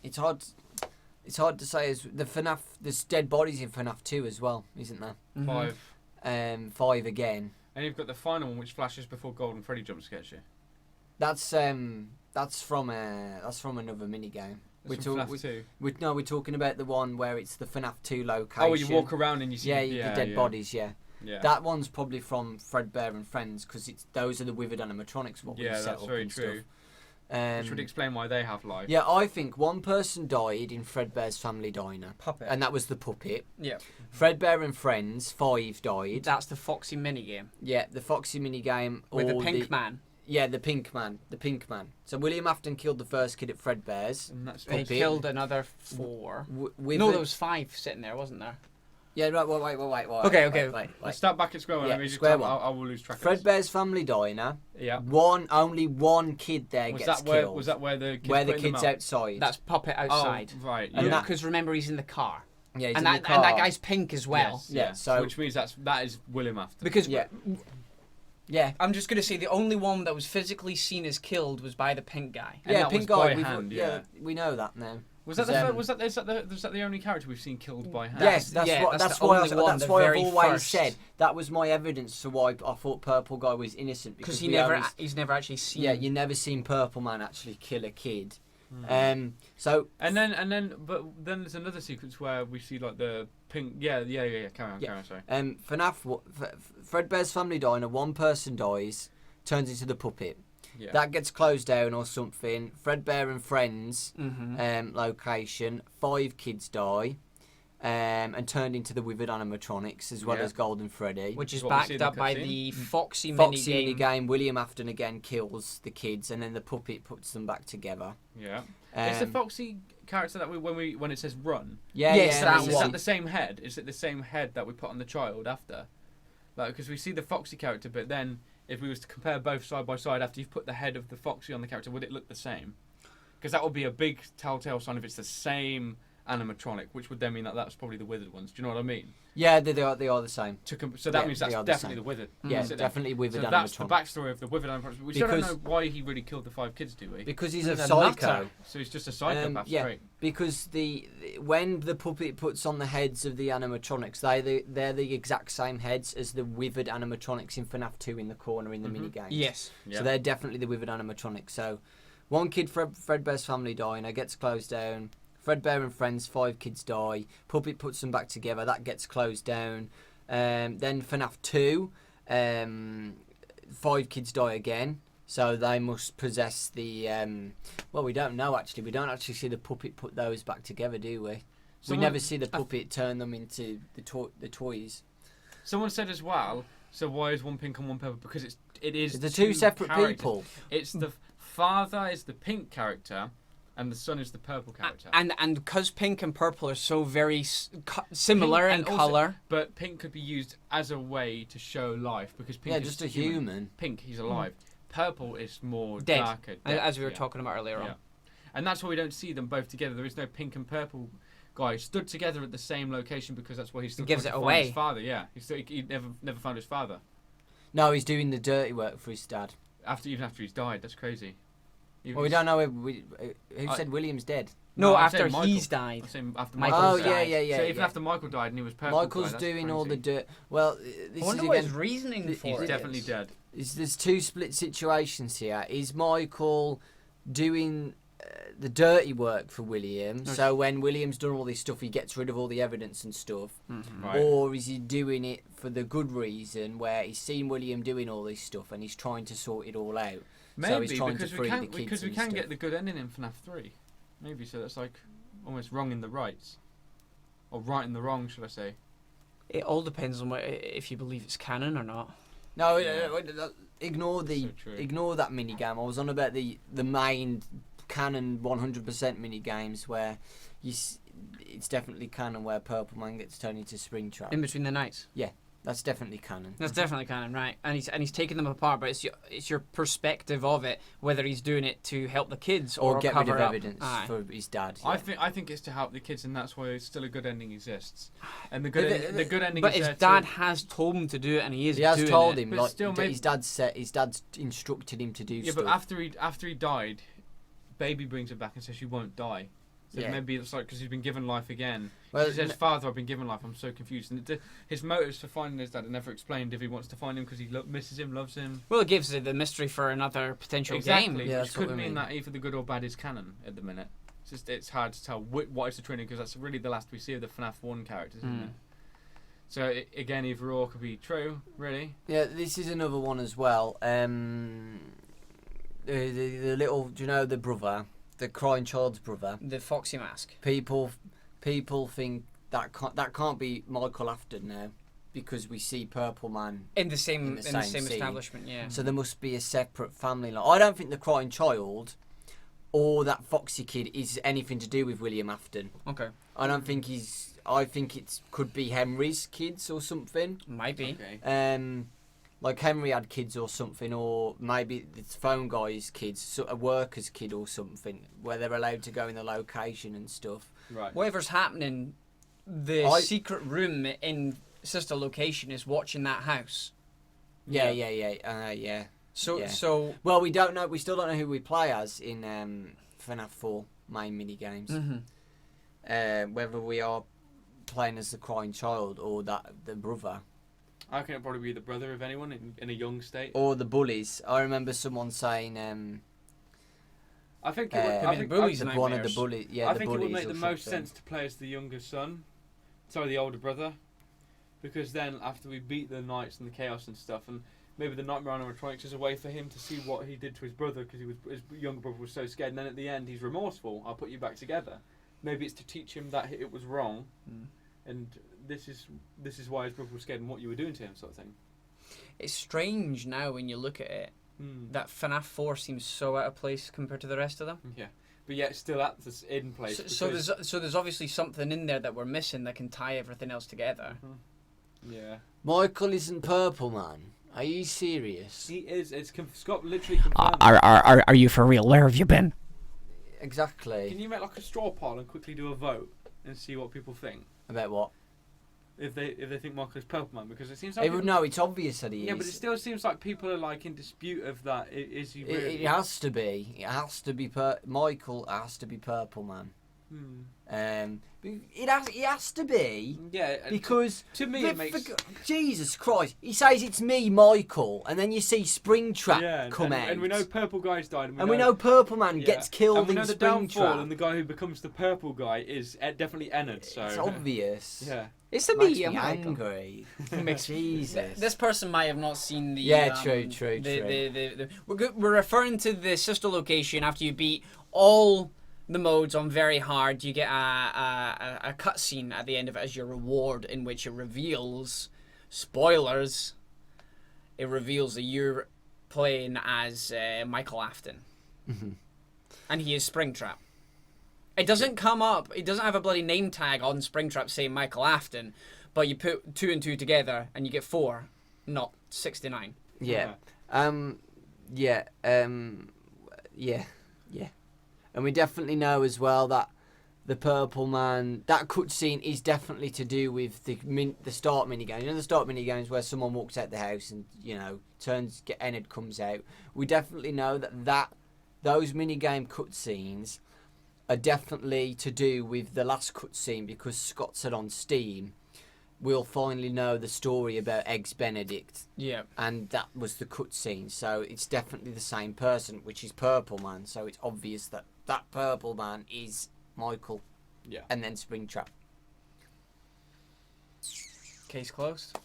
It's hard. It's hard to say. As the FNAF, there's dead bodies in FNAF 2 as well, isn't there? Mhm. 5. 5 again. And you've got the final one, which flashes before Golden Freddy jump scares you. That's from another mini game. That's from FNAF 2. We're talking about the one where it's the FNAF 2 location. Oh, you walk around and you see the dead bodies. Yeah. Yeah. That one's probably from Fredbear and Friends because those are the withered animatronics. What we Yeah, set that's up very and true. Stuff. Which would explain why they have life. Yeah, I think one person died in Fredbear's Family Diner, Puppet. and that was the puppet. Yeah. Fredbear and Friends, 5 died. That's the Foxy minigame. Yeah, the Foxy minigame. With the or pink man. Yeah, the pink man. So William Afton killed the first kid at Fredbear's. And that's He Puppet. killed another 4. With No, the- there was 5 sitting there, wasn't there? Yeah, right. Wait. Okay. Let's start back at square one. Yeah, Let me just square tell- one. I will lose track of this. Fredbear's Family Diner. Yeah. Only one kid there Was gets that where? killed. Was that where the kids where the putting them kid's out? outside? That's Puppet outside. Oh, right. And Yeah. that- Because remember, he's in the car. yeah, he's And in that, the car. and that guy's pink as well. Yes, Yeah, so- which means that is William Afton. Because Yeah. Yeah. I'm just going to say the only one that was physically seen as killed was by the pink guy. And Yeah, that pink was by guy. hand, yeah, yeah. we know that now. Was that Because, was that the only character we've seen killed by hand? Yes, That's the that's only one, I've the always very said first. that was my evidence to why I thought Purple Guy was innocent Because we always- he's never actually seen. yeah, you never seen Purple Man actually kill a kid. Hmm. So And then there's another sequence where we see like the pink. Yeah. Carry on. Sorry. FNAF, Fredbear's Family Diner, one person dies, turns into the puppet. Yeah. That gets closed down or something. Fredbear and Friends Mm-hmm. location, 5 kids die, and turned into the withered animatronics as well Yeah. as Golden Freddy. Which is What we see in backed the up by cutscene. the Foxy Foxy minigame. minigame. William Afton again kills the kids, and then the puppet puts them back together. Yeah. It's the Um, Foxy character that when it says run. Yeah, Yes, yeah, that Is one. that the same head? Is it the same head that we put on the child after? Like, because we see the Foxy character, but then if we was to compare both side by side after you've put the head of the Foxy on the character, would it look the same? Because that would be a big telltale sign if it's the same animatronic, which would then mean that that's probably the withered ones. Do you know what I mean? Yeah, they are the same. So that Yeah, means they that's are the definitely same. the withered. Yeah, Is it then? definitely withered So that's the animatronic. backstory of the withered animatronic. We still don't Because- know why he really killed the 5 kids, do we? Because he's He's a a psycho. nutter. So he's just a psychopath yeah. straight. Because when the puppet puts on the heads of the animatronics, they're the exact same heads as the withered animatronics in FNAF 2 in the corner in the Mhm. minigame. Yes. Yeah. So they're definitely the withered animatronics. So one kid, Fredbear's Family Diner, gets closed down. Fredbear and Friends, 5 kids die. Puppet puts them back together. That gets closed down. Then FNAF 2, 5 kids die again. So they must possess the. Well, we don't know actually. We don't actually see the puppet put those back together, do we? We never see the puppet turn them into the toys. Someone said as well. So why is one pink and one purple? Because it is The two separate characters. people. It's the father is the pink character, and the son is the purple character. And because pink and purple are so very similar in and also- color. But pink could be used as a way to show life because pink Yeah, is just a human. Pink, he's alive. Purple is more Dead. darker. As we were yeah. talking about earlier on. Yeah. And that's why we don't see them both together. There is no pink and purple guy stood together at the same location because that's where he's still He gives trying it to find away. his father. Yeah, he never found his father No, he's doing the dirty work for his dad. even after he's died. That's crazy. Well, we don't know who said William's dead. No, I'm after saying Michael. he's died. I'm saying after Michael's Michael. died. yeah. So even after Michael died and he was purple. Michael's guy, doing that's all the crazy. dirt. Well, I this wonder is what again. his reasoning for He's it definitely is. dead. There's two split situations here. Is Michael doing the dirty work for William? Okay. So when William's done all this stuff, he gets rid of all the evidence and stuff. Right. Or is he doing it for the good reason, where he's seen William doing all this stuff and he's trying to sort it all out? So he's Maybe trying because to we free can the kids because we and can stuff. get the good ending in FNAF 3. Maybe so that's like almost wrong in the rights, or right in the wrong, should I say? It all depends on if you believe it's canon or not. No, Yeah. ignore So true. ignore that mini game. I was on about the main canon 100% mini games where it's definitely canon where Purple Man gets turned into Springtrap. In Between the Nights. That's definitely canon. That's definitely canon, right? And he's taking them apart, but it's your perspective of it, whether he's doing it to help the kids Or get rid cover of up. evidence Aye. for his dad. I think it's to help the kids, and that's why still a good ending exists. And the good ending. But is his there dad too. has told him to do it, and he is. He has doing told it. him, But like still, his dad's instructed him to do Yeah, stuff. but after he died, Baby brings it back and says she won't die. So Yeah. maybe it's like because he's been given life again. Well, He says, "Father, I've been given life. I'm so confused." And his motives for finding his dad are never explained. If he wants to find him because he misses him, loves him. Well, it gives the mystery for another potential Exactly. game. Yeah, Which that's what could I mean mean. that either the good or bad is canon at the minute. It's hard to tell what is the training because that's really the last we see of the FNAF 1 characters, isn't it? So again, either or could be true, really. Yeah, this is another one as well. The little, do you know the brother, the crying child's brother? The Foxy Mask. People think that can't be Michael Afton now, because we see Purple Man. In the same same scene. establishment, yeah. So there must be a separate family line. I don't think the crying child or that Foxy kid is anything to do with William Afton. Okay. I don't think I think it could be Henry's kids or something. Might be. Okay. Like Henry had kids or something, or maybe it's phone guy's kids, so a worker's kid or something, where they're allowed to go in the location and stuff. Right. Whatever's happening, the secret room in Sister Location is watching that house. Yeah. So Yeah. so. Well, we don't know. We still don't know who we play as in FNAF 4 main mini games. Whether we are playing as the crying child or the brother. I reckon it'd probably be the brother of anyone in a young state. Or the bullies. I remember someone saying, I think it would. I mean, bullies one of the nightmares. bullies. Yeah, I the think it bullies would make or the most something. sense to play as the younger son, sorry, the older brother, because then after we beat the Knights and the Chaos and stuff, and maybe the Nightmare animatronics is a way for him to see what he did to his brother because his younger brother was so scared, and then at the end he's remorseful. I'll put you back together. Maybe it's to teach him that it was wrong, and this is why his brother was scared and what you were doing to him, sort of thing. It's strange now when you look at it that FNAF 4 seems so out of place compared to the rest of them. Yeah, but yet still at this in place. So there's obviously something in there that we're missing that can tie everything else together. Yeah. Michael isn't Purple Man. Are you serious? He is. Scott literally confirmed. Are you for real? Where have you been? Exactly. Can you make like a straw poll and quickly do a vote and see what people think? About what? If they think Michael is Purple Man, because it seems like No, it's obvious that he is. yeah, but it still seems like people are like in dispute of that. Is he really? It has to be. It has to be. Michael has to be Purple Man. It has to be. Yeah, Because to me it makes. Jesus Christ, he says it's me, Michael, and then you see Springtrap come out, and we know Purple Guy's died, and we know Purple Man gets killed and we in know the downfall, Springtrap. and the guy who becomes the Purple Guy is definitely Ennard. So It's obvious. yeah. It's the Makes media, me Michael. angry. Makes Jesus. This person might have not seen the. Yeah, true. We're referring to the Sister Location after you beat all the modes on very hard. You get a cutscene at the end of it as your reward, in which it reveals, spoilers, it reveals that you're playing as Michael Afton, and he is Springtrap. It doesn't come up. It doesn't have a bloody name tag on Springtrap saying Michael Afton, but you put 2 and 2 together and you get 4, not 69. Yeah. Yeah. And we definitely know as well that the Purple Man, that cutscene is definitely to do with the start minigame. You know the start minigames where someone walks out the house and, Ennard comes out. We definitely know that those minigame cutscenes are definitely to do with the last cutscene, because Scott said on Steam, we'll finally know the story about Eggs Benedict. Yeah. And that was the cutscene. So it's definitely the same person, which is Purple Man. So it's obvious that that Purple Man is Michael. Yeah. And then Springtrap. Case closed.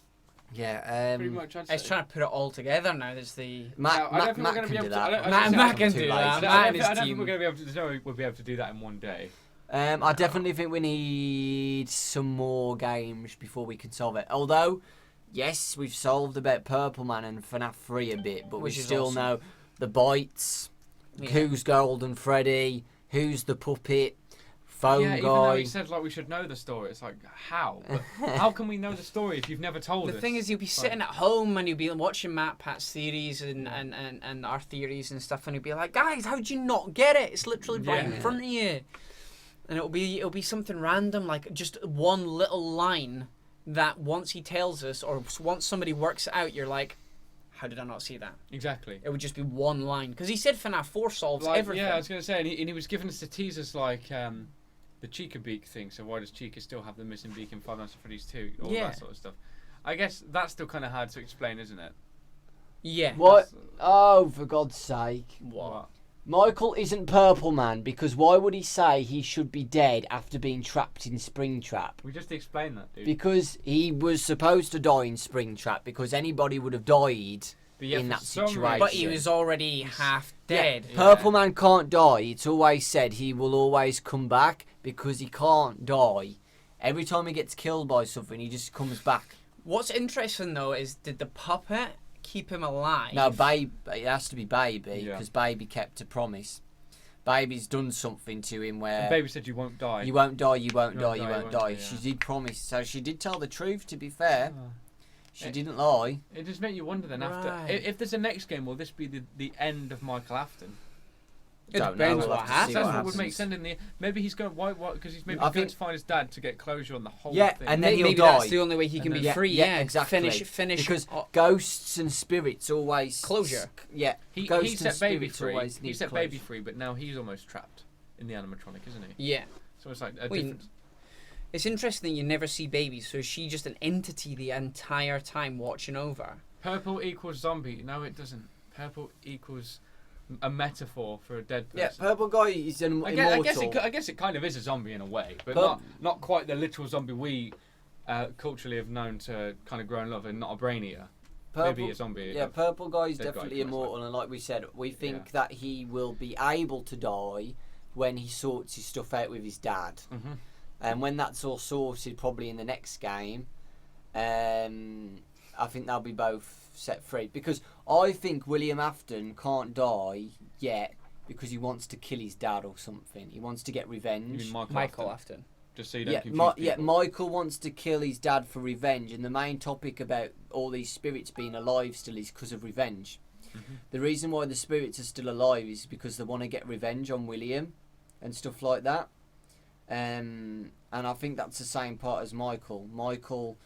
Yeah. Pretty much. I'd It's say. trying to put it all together now. There's the Matt I don't think we're can gonna be do able to- that. I don't- Matt can Too do late. that. I Matt and don't his think team. we're going to be able to. There's no way we'll be able to do that in one day. I definitely think we need some more games before we can solve it. Although, yes, we've solved about Purple Man and FNAF 3 a bit, but Which we is still awesome. know the bites, Yeah. who's Golden Freddy, who's the puppet, phone Yeah, even though guy. he said like we should know the story, it's like how? But how can we know the story if you've never told us? The thing is, you'll be sitting at home and you'll be watching Matt Pat's theories and our theories and stuff, and you'll be like, guys, how'd you not get it? It's literally right in Yeah. front of you. And it'll be something random, like just one little line that once he tells us, or once somebody works it out, you're like, how did I not see that? Exactly. It would just be one line. Because he said FNAF 4 solves Like, everything. yeah, I was going to say, and he was giving us the teasers like the Chica beak thing. So why does Chica still have the missing beak in Five Nights at Freddy's 2? All Yeah. that sort of stuff. I guess that's still kind of hard to explain, isn't it? Yeah. What? Oh, for God's sake. What? Michael isn't Purple Man, because why would he say he should be dead after being trapped in Springtrap? We just explained that, dude. Because he was supposed to die in Springtrap, because anybody would have died But yeah, in for that some reason- situation. But he was already half dead. Yeah. Purple Man can't die. It's always said he will always come back, because he can't die. Every time he gets killed by something, he just comes back. What's interesting, though, is did the puppet keep him alive? No, Babe, it has to be Baby, Yeah. because Baby kept a promise. Baby's done something to him where... And Baby said you won't die. You won't die, you won't You die, won't you die, won't die. yeah. She did promise, so she did tell the truth, to be fair. Oh. She didn't lie. It just makes you wonder then after Right. if there's a next game, will this be the end of Michael Afton? It Don't depends know, what we'll have to happens. see what That's what would happens. make sense in the maybe he's going why because he's maybe I going think- to find his dad to get closure on the whole Yeah, thing. and then he'll Maybe die. that's the only way he can And be then- free. Yeah, Yeah, exactly. Finish. Because oh, ghosts and spirits always... Closure. Yeah, he ghosts set and Baby spirits free. always He need set closure. Baby free, but now he's almost trapped in the animatronic, isn't he? yeah. So it's like a Wait, different. It's interesting that you never see babies. So is she just an entity the entire time watching over? Purple equals zombie. No, it doesn't. Purple equals a metaphor for a dead Yeah, person. Purple Guy is an I immortal. guess it kind of is a zombie in a way, but Pur- not quite the literal zombie we culturally have known to kind of grow and love, and not a brain eater. Maybe a zombie. Yeah, Purple Guy is Dead guy, definitely pretty much immortal, and like we said, we think Yeah. that he will be able to die when he sorts his stuff out with his dad. Mhm. And when that's all sorted, probably in the next game, I think they'll be both set free. Because I think William Afton can't die yet because he wants to kill his dad or something. He wants to get You revenge. mean Michael Afton. Just so you don't Yeah, confuse people. Michael wants to kill his dad for revenge, and the main topic about all these spirits being alive still is because of revenge. Mhm. The reason why the spirits are still alive is because they want to get revenge on William and stuff like that. And I think that's the same part as Michael. Michael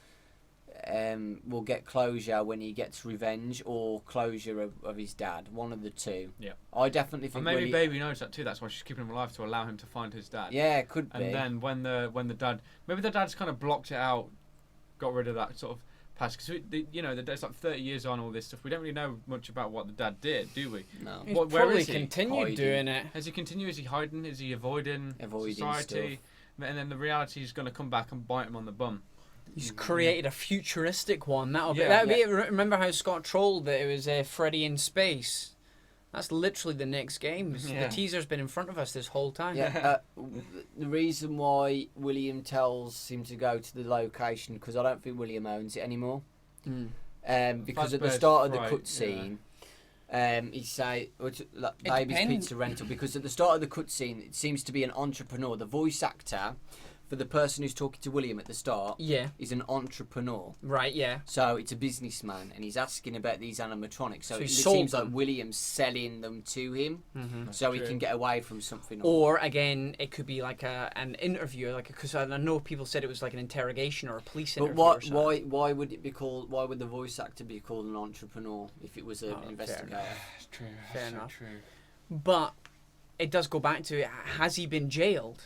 will get closure when he gets revenge or closure of his dad. One of the two. Yeah. I definitely And think maybe Baby knows that too. That's why she's keeping him alive to allow him to find his dad. Yeah, it could be. And then when the dad, maybe the dad's kind of blocked it out, got rid of that sort of past. Because the dad's like 30 years on all this stuff. We don't really know much about what the dad did, do we? No. He's Where probably is he? continued Hiding. doing it. Has he continued? Is he hiding? Is he avoiding Avoiding society? And then the reality is going to come back and bite him on the bum. He's created a futuristic one. That'll Yeah. be. Remember how Scott trolled that it was Freddy in space? That's literally the next game. Yeah. The teaser's been in front of us this whole time. Yeah, the reason why William tells him to go to the location, because I don't think William owns it anymore. Mm. Because at the Fazbear's start of the right, cutscene, he say, like, It Baby's depends. Pizza Rental. Because at the start of the cutscene, it seems to be an entrepreneur. The voice actor for the person who's talking to William at the start Yeah. is an entrepreneur. Right. Yeah. So it's a businessman, and he's asking about these animatronics. So So he it sold seems like them. William's selling them to him, Mm-hmm. so he true. can get away from something. Or again, it could be like an interview, because I know people said it was like an interrogation or a police But interview. or why something. would it be called? Why would the voice actor be called an entrepreneur if it was an Oh, fair investigator? enough. That's true. Fair That's so enough. true. But it does go back to, has he been jailed?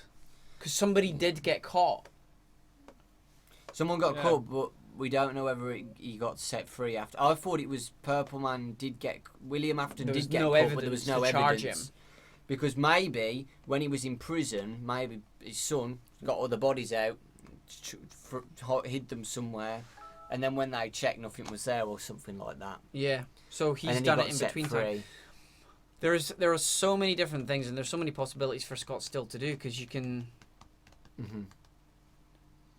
Because somebody did get caught. Someone got caught, but we don't know whether he got set free after. I thought it was Purple Man did get... William Afton did get caught, but there was no evidence. Because maybe, when he was in prison, maybe his son got all the bodies out, hid them somewhere, and then when they checked, nothing was there or something like that. Yeah, so he's done it in between time. There are so many different things, and there's so many possibilities for Scott still to do, because you can...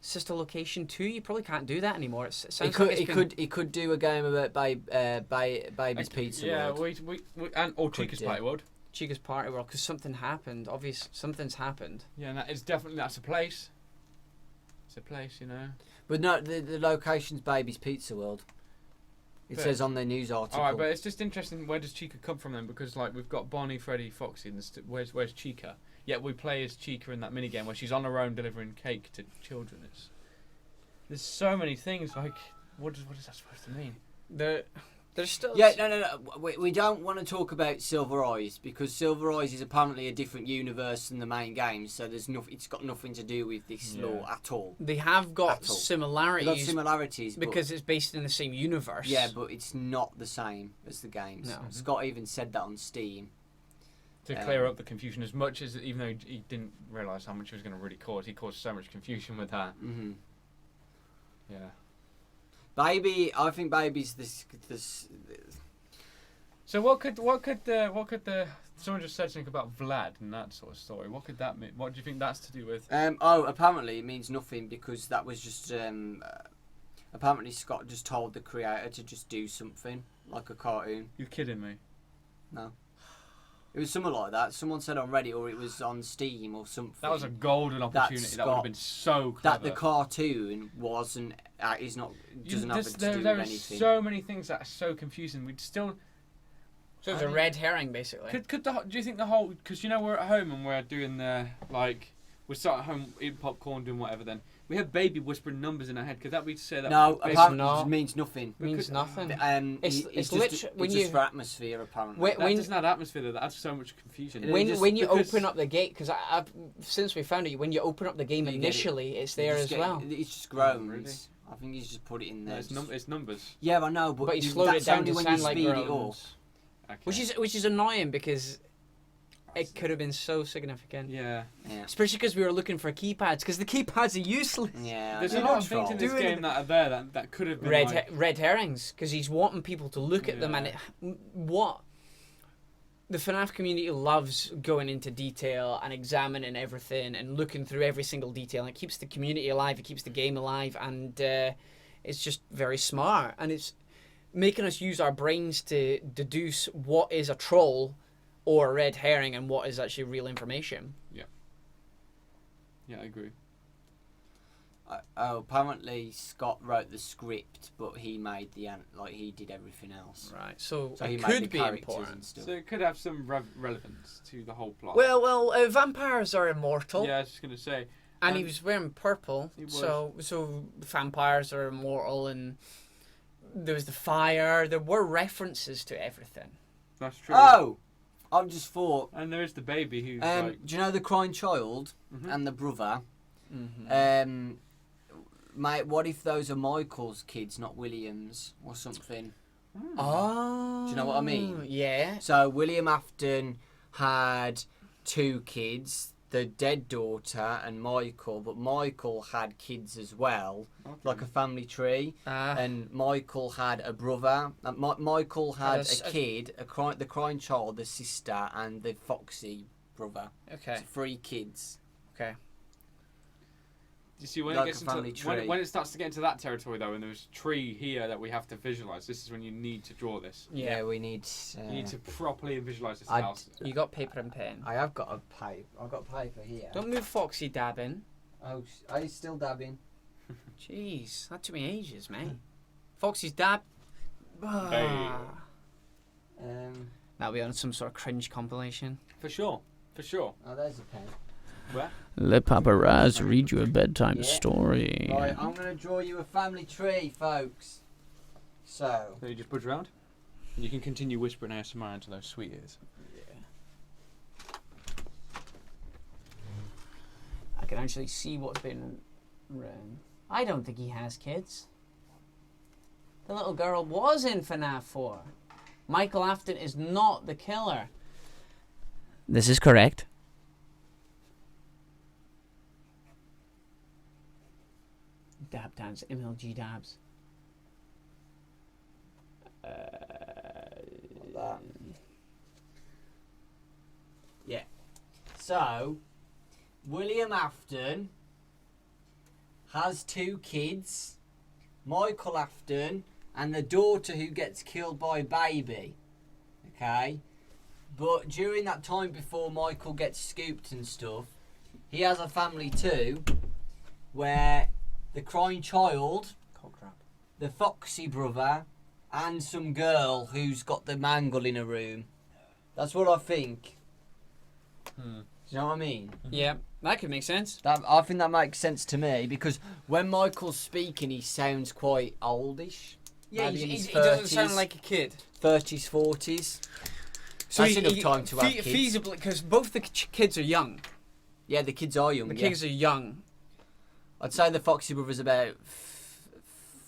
Sister Location 2, you probably can't do that anymore. It sounds he could do a game about Baby's Pizza World. Yeah, or Chica's Party World. Chica's Party World, because something happened. Obviously, something's happened. Yeah, and that's a place. It's a place, you know. But no, the location's Baby's Pizza World. It says on the news article. Alright, but it's just interesting, where does Chica come from then? Because, like, we've got Bonnie, Freddy, Foxy, and where's Chica? Yet we play as Chica in that minigame where she's on her own delivering cake to children. There's so many things, like, what is that supposed to mean? There's still... Yeah, no. We don't want to talk about Silver Eyes, because Silver Eyes is apparently a different universe than the main game, so it's got nothing to do with this law at all. They have got similarities. They've got similarities. Because it's based in the same universe. Yeah, but it's not the same as the games. No. Scott even said that on Steam. To clear up the confusion, as much as, even though he didn't realise how much he was going to really cause, he caused so much confusion with that. Mm-hmm. Yeah. Baby, I think Baby's this. So what could the someone just said something about Vlad and that sort of story? What could that mean? What do you think that's to do with? Apparently it means nothing, because that was just apparently Scott just told the creator to just do something like a cartoon. You're kidding me? No. It was something like that. Someone said on Reddit, or it was on Steam or something. That was a golden opportunity. That would have been so clever. That the cartoon wasn't, doesn't have to do with anything. There are so many things that are so confusing. We'd still... So it's a red herring, basically. Do you think the whole... Because, you know, we're at home and we're doing the, like... We're sat at home eating popcorn, doing whatever then. We have Baby whispering numbers in our head. Could that be to say that... No, apparently it means nothing. It means nothing. It's just for atmosphere, apparently. That doesn't add atmosphere, though. That adds so much confusion. When you open up the gate... Because since we found it, when you open up the game initially, it's there as well. It's just groans. Really? I think he's just put it in there. It's numbers. Yeah, I know, but he slowed it down to sound like groans. Okay. Which is annoying, because... It could have been so significant. Yeah. Especially because we were looking for keypads, because the keypads are useless. Yeah. There's a lot of things in this game that are there that could have been red herrings, because he's wanting people to look at them, and what the FNAF community loves going into detail and examining everything and looking through every single detail. And it keeps the community alive, it keeps the game alive, and it's just very smart, and it's making us use our brains to deduce what is a troll or a red herring and what is actually real information. Yeah, I agree. Apparently Scott wrote the script, but he made he did everything else. Right, so he it made could the be characters important. and stuff. So it could have some relevance to the whole plot. Well, vampires are immortal. Yeah, I was just gonna say. And he was wearing purple, so vampires are immortal, and there was the fire. There were references to everything. That's true. Oh! I just thought... And there's the baby who's do you know the crying child and the brother? Mm-hmm. Mate, what if those are Michael's kids, not William's, or something? Oh. Do you know what I mean? Yeah. So William Afton had 2 kids, the dead daughter and Michael, but Michael had kids as well, like a family tree. And Michael had a brother. Michael had a kid, the crying child, the sister, and the foxy brother. Okay. So 3 kids. Okay. You see, when like it gets into when it starts to get into that territory, though, and there's a tree here that we have to visualize. This is when you need to draw this. Yeah, we need. You need to properly visualize this house. You got paper and pen. I have got a paper. I've got paper here. Don't move, Foxy dabbing. Oh, are you still dabbing? Jeez, that took me ages, mate. Foxy's dab. Hey. That'll be on some sort of cringe compilation. For sure. Oh, there's a pen. Where? Let Papa Raz read you a bedtime story. Right, I'm going to draw you a family tree, folks. So you just put around, and you can continue whispering ASMR into those sweet ears. can actually see what's been written. I don't think he has kids. The little girl was in FNAF 4. Michael Afton is not the killer. This is correct. Dab dance, MLG dabs. Yeah. So, William Afton has 2 kids, Michael Afton and the daughter who gets killed by Baby. Okay? But during that time before Michael gets scooped and stuff, he has a family too, where the crying child, the Foxy brother, and some girl who's got the mangle in a room. That's what I think. Do you know what I mean? Yeah, that could make sense. I think that makes sense to me, because when Michael's speaking, he sounds quite oldish. Yeah, Maybe in his he doesn't 30s, sound like a kid. 30s, 40s. So That's enough time to have kids. Feasibly, because both the kids are young. Yeah, the kids are young. The kids are young. I'd say the Foxy brother's about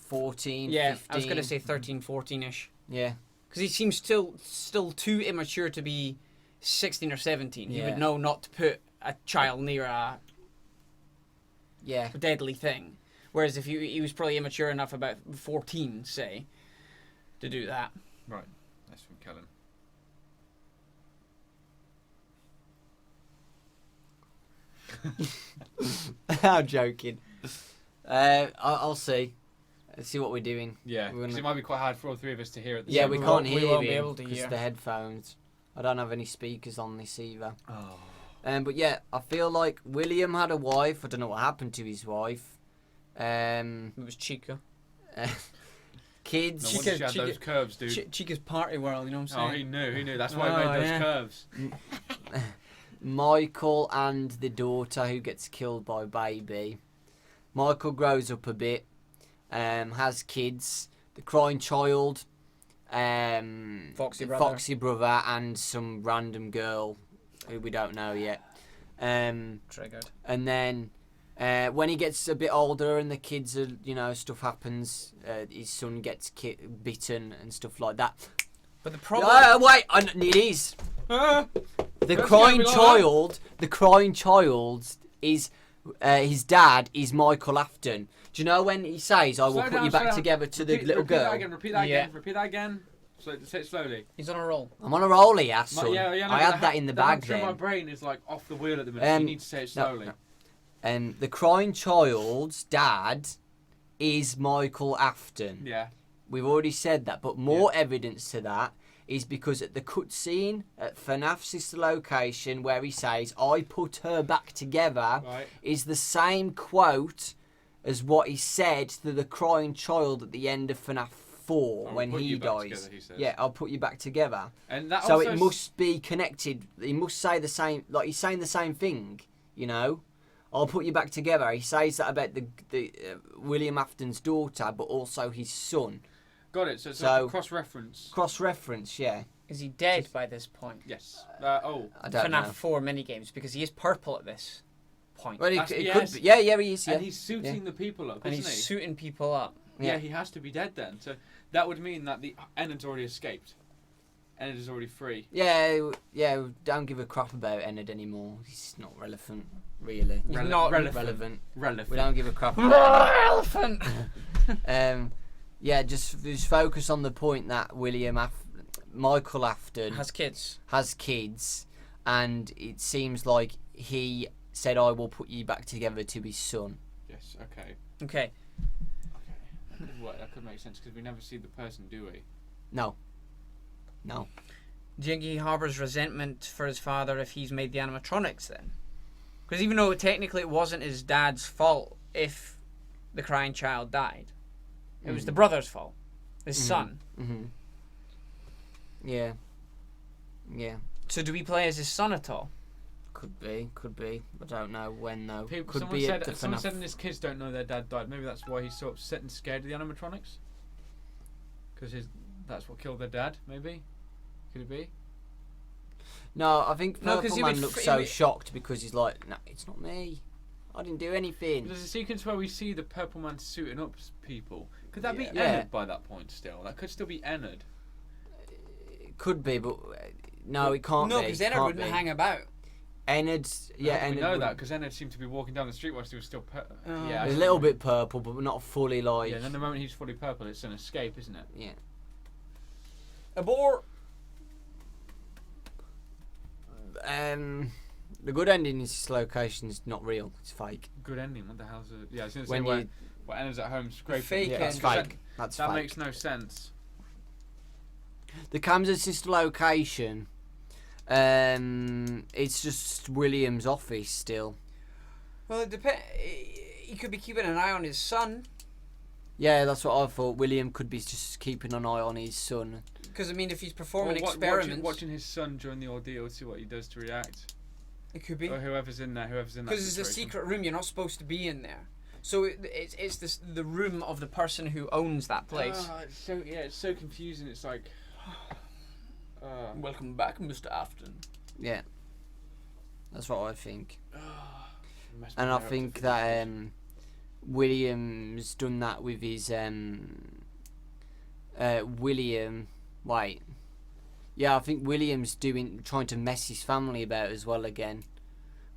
14, 15. I was going to say 13, 14-ish. Yeah. Because he seems still too immature to be 16 or 17. He Yeah. would know not to put a child near a Yeah. deadly thing. Whereas if he was probably immature enough, about 14, say, to do that. Right. That's from Kellen. I'm joking. I'll see. Let's see what we're doing. Yeah, We're because gonna- it might be quite hard for all 3 of us to hear at the Yeah, same we time. can't we hear won't him be able to because hear. the headphones. I don't have any speakers on this either. Oh. But yeah, I feel like William had a wife. I don't know what happened to his wife. It was Chica. Kids. No wonder she had those curves, dude. Chica's party world, you know what I'm Oh, saying? he knew. That's why he made those curves. Michael and the daughter who gets killed by Baby. Michael grows up a bit, has kids, the crying child, Foxy brother, and some random girl who we don't know yet. Triggered. And then when he gets a bit older and the kids are, stuff happens, his son gets bitten and stuff like that. But the problem... Wait, it is. The crying child is his dad is Michael Afton. Do you know when he says, "I will put you back together to the little girl"? Repeat that again. Say it slowly. He's on a roll. I'm on a roll here, son. No, I had that in the bag then. My brain is like off the wheel at the minute. So you need to say it slowly. The crying child's dad is Michael Afton. Yeah. We've already said that, but more evidence to that is because at the cutscene at FNAF Sister Location where he says, "I put her back together," is the same quote as what he said to the crying child at the end of FNAF 4 when he dies. Together, yeah, "I'll put you back together." And that so also it must be connected. He must say the same, like he's saying the same thing, "I'll put you back together." He says that about the William Afton's daughter, but also his son. Got it. So it's like a cross-reference. Cross-reference, yeah. Is he dead by this point? Yes. I don't know. FNAF 4 minigames, because he is purple at this point. Well, it could be. Yeah, he is. Yeah. And he's suiting the people up, and isn't he's he? suiting people up. Yeah, he has to be dead then. So that would mean that the Ennard's already escaped. Ennard is already free. Yeah. Don't give a crap about Ennard anymore. He's not relevant, really. He's not relevant. Relevant. We don't give a crap about Elephant! Yeah, just focus on the point that Michael Afton has kids, and it seems like he said, "I will put you back together" to his son. Yes. Okay. Well, that could make sense because we never see the person, do we? No. Do you think he harbours resentment for his father if he's made the animatronics then? Because even though technically it wasn't his dad's fault if the crying child died, it was the brother's fault, his son. Mm-hmm. Yeah. So do we play as his son at all? Could be. I don't know when though. Someone said his kids don't know their dad died. Maybe that's why he's so upset and scared of the animatronics. Because that's what killed their dad. Maybe. Could it be? No, I think Purple Man looks so be... shocked because he's like, "No, it's not me. I didn't do anything. There's a sequence where we see the Purple Man suiting up people. Could that be Yeah. Ennard by that point still? That could still be Ennard. It could be, but no, it can't be. No, because Ennard wouldn't hang about. Ennard's, We know that because Ennard seemed to be walking down the street whilst he was still a little bit purple, but not fully like. Yeah, and then the moment he's fully purple, it's an escape, isn't it? Yeah. Abort. The good ending is this location's not real. It's fake. Good ending. What the hell's it? Yeah, I was going to say When where you- Ennard's at home scraping. Fake Yeah, that's ending. fake. That's That fake. makes no sense. The Kansas sister location. It's just William's office still. Well, it depends. He could be keeping an eye on his son. Yeah, that's what I thought. William could be just keeping an eye on his son. Because I mean, if he's performing Or experiments, watching his son during the ordeal, see what he does to react. it could be. Or whoever's in there, whoever's in that. Because it's a situation. secret room. You're not supposed to be in there. So it's the room of the person who owns that place. It's so confusing. It's like. Welcome back, Mr. Afton. Yeah. That's what I think. Must And be I there think up to that William's done that with his William. Wait. Yeah, I think William's trying to mess his family about as well again,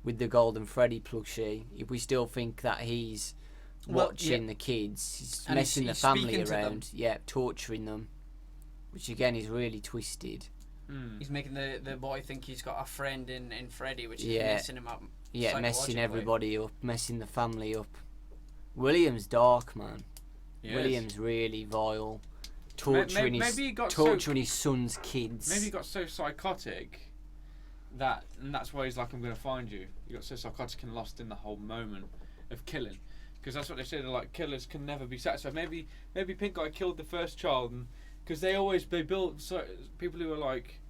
with the Golden Freddy plushie. If we still think that he's watching the kids, he's And messing the he's family speaking to them. around. Yeah, torturing them, which again is really twisted. He's making the boy think he's got a friend in Freddy, which is Yeah. messing him up. Yeah, messing psychologically. everybody up, messing the family up. William's dark, man. Yes. William's really vile. Torturing maybe he got torturing his son's kids. Maybe he got so psychotic and that's why he's like, I'm going to find you. He got so psychotic and lost in the whole moment of killing. Because that's what they say, they're like, killers can never be satisfied. Maybe Pink Guy killed the first child, and because they build, so people who are like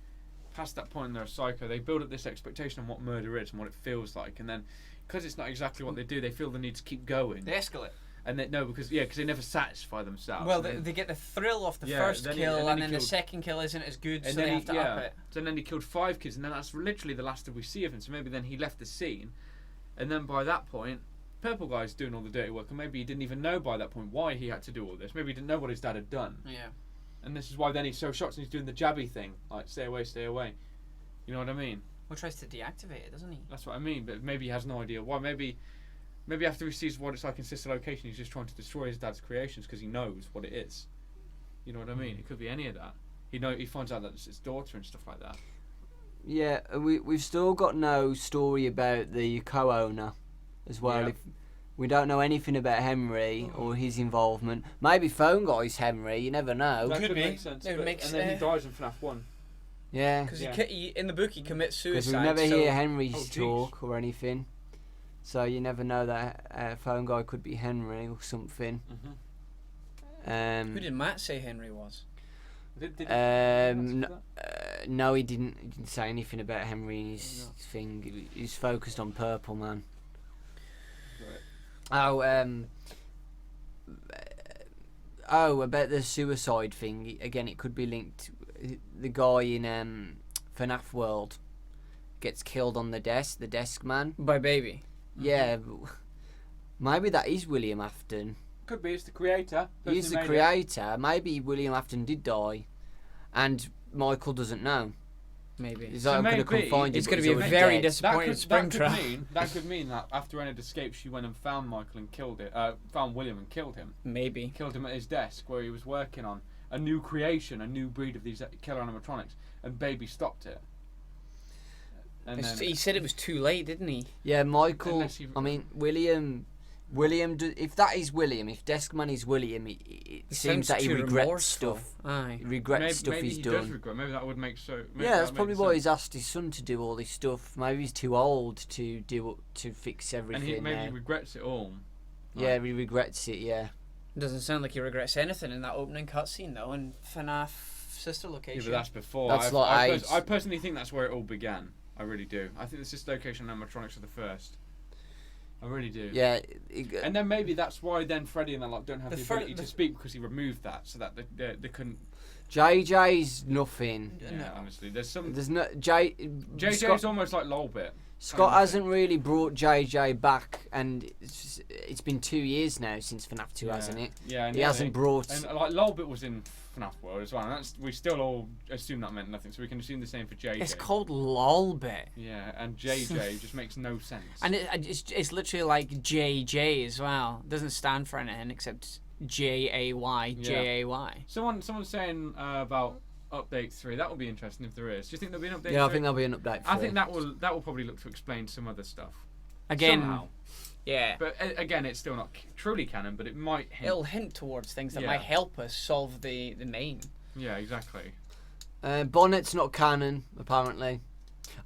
past that point and they're a psycho, they build up this expectation on what murder is and what it feels like, and then because it's not exactly what they do, they feel the need to keep going. They escalate. And because they never satisfy themselves. Well, they get the thrill off the first kill, and then the second kill isn't as good, so they have to up it. So then he killed 5 kids, and then that's literally the last that we see of him. So maybe then he left the scene, and then by that point, Purple Guy's doing all the dirty work, and maybe he didn't even know by that point why he had to do all this. Maybe he didn't know what his dad had done. Yeah. And this is why then he's so shocked and he's doing the jabby thing, like stay away, stay away. You know what I mean? Well, tries to deactivate it, doesn't he? That's what I mean. But maybe he has no idea why. Maybe after he sees what it's like in Sister Location, he's just trying to destroy his dad's creations because he knows what it is. You know what I mean? It could be any of that. He finds out that it's his daughter and stuff like that. Yeah, we've still got no story about the co-owner as well. Yeah. If we don't know anything about Henry or his involvement. Maybe Phone Guy's Henry. You never know. That Could could be. make sense. It And makes, then he dies in FNAF 1. Yeah. Because Yeah. he in the book he commits Because suicide. we never so hear Henry's Oh, jeez. talk or anything. So you never know that Phone Guy could be Henry or something. Who did Matt say Henry was? No, he didn't. He didn't say anything about Henry in his thing. He's focused on Purple Man. Right. About the suicide thing. Again, it could be linked. The guy in FNAF World gets killed on the desk man. By Baby. Yeah, maybe that is William Afton. Could be. It's the creator. He's the creator. Maybe William Afton did die, and Michael doesn't know. Maybe. He's So like, I'm going to come maybe find you. it's but going to he's be a already very dead. disappointing Springtrap. That could mean that after Ennard escaped, she went and found Michael and killed it. Found William and killed him. Maybe. Killed him at his desk where he was working on a new creation, a new breed of these killer animatronics, and Baby stopped it. And then, He said it was too late, didn't he? Yeah, Michael. Unless he- I mean, William. If that is William, if Deskman is William, it seems that he too regrets remorseful. stuff. Aye. He regrets stuff maybe he's he done. does regret. Maybe that would make so. Yeah, that's probably why he's asked his son to do all this stuff. Maybe he's too old to fix everything. And he maybe now. regrets it all. Yeah, he regrets it. Yeah. Doesn't sound like he regrets anything in that opening cutscene though, in FNAF Sister Yeah, Location. but that's before. That's like I personally think that's where it all began. I really do. I think the Sister Location animatronics are the first. I really do. Yeah. And then maybe that's why then Freddy and that don't have The the fir- ability the- to speak because he removed that so that they couldn't. JJ's nothing. Yeah, honestly, there's some. There's no JJ's Scott, almost like Lolbit. Scott hasn't really brought JJ back, and it's been 2 years now since FNAF 2, hasn't it? Yeah, he hasn't brought. And like Lolbit was in FNAF World as well, and we still all assume that meant nothing, so we can assume the same for JJ. It's called Lolbit. Yeah, and JJ just makes no sense. And it's literally like JJ as well. It doesn't stand for anything except JAY, JAY. Someone's saying about update 3. That will be interesting if there is. Do you think there'll be an update? Yeah, I think there'll be an update. I think that will probably look to explain some other stuff. Again, somehow. Yeah. But again, it's still not truly canon, but it might hint. It'll hint towards things that might help us solve the main. Yeah, exactly. Bonnet's not canon, apparently.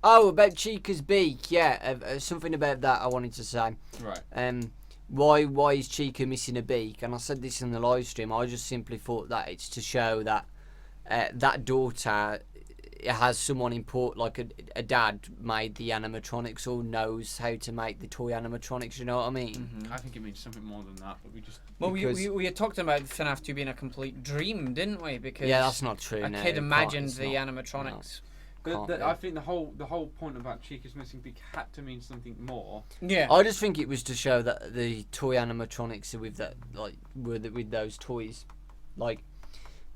Oh, about Chica's beak. Yeah, something about that I wanted to say. Right. Why is Chica missing a beak? And I said this in the live stream. I just simply thought that it's to show that that daughter has someone important, like a dad made the animatronics or knows how to make the toy animatronics. You know what I mean? Mm-hmm. I think it means something more than that, but we just. Well, we had talked about FNAF 2 being a complete dream, didn't we? Because that's not true. A kid imagined the animatronics. No. But I think the whole point about Chica's missing beak had to mean something more. Yeah. I just think it was to show that the toy animatronics are with that, like, with those toys, like,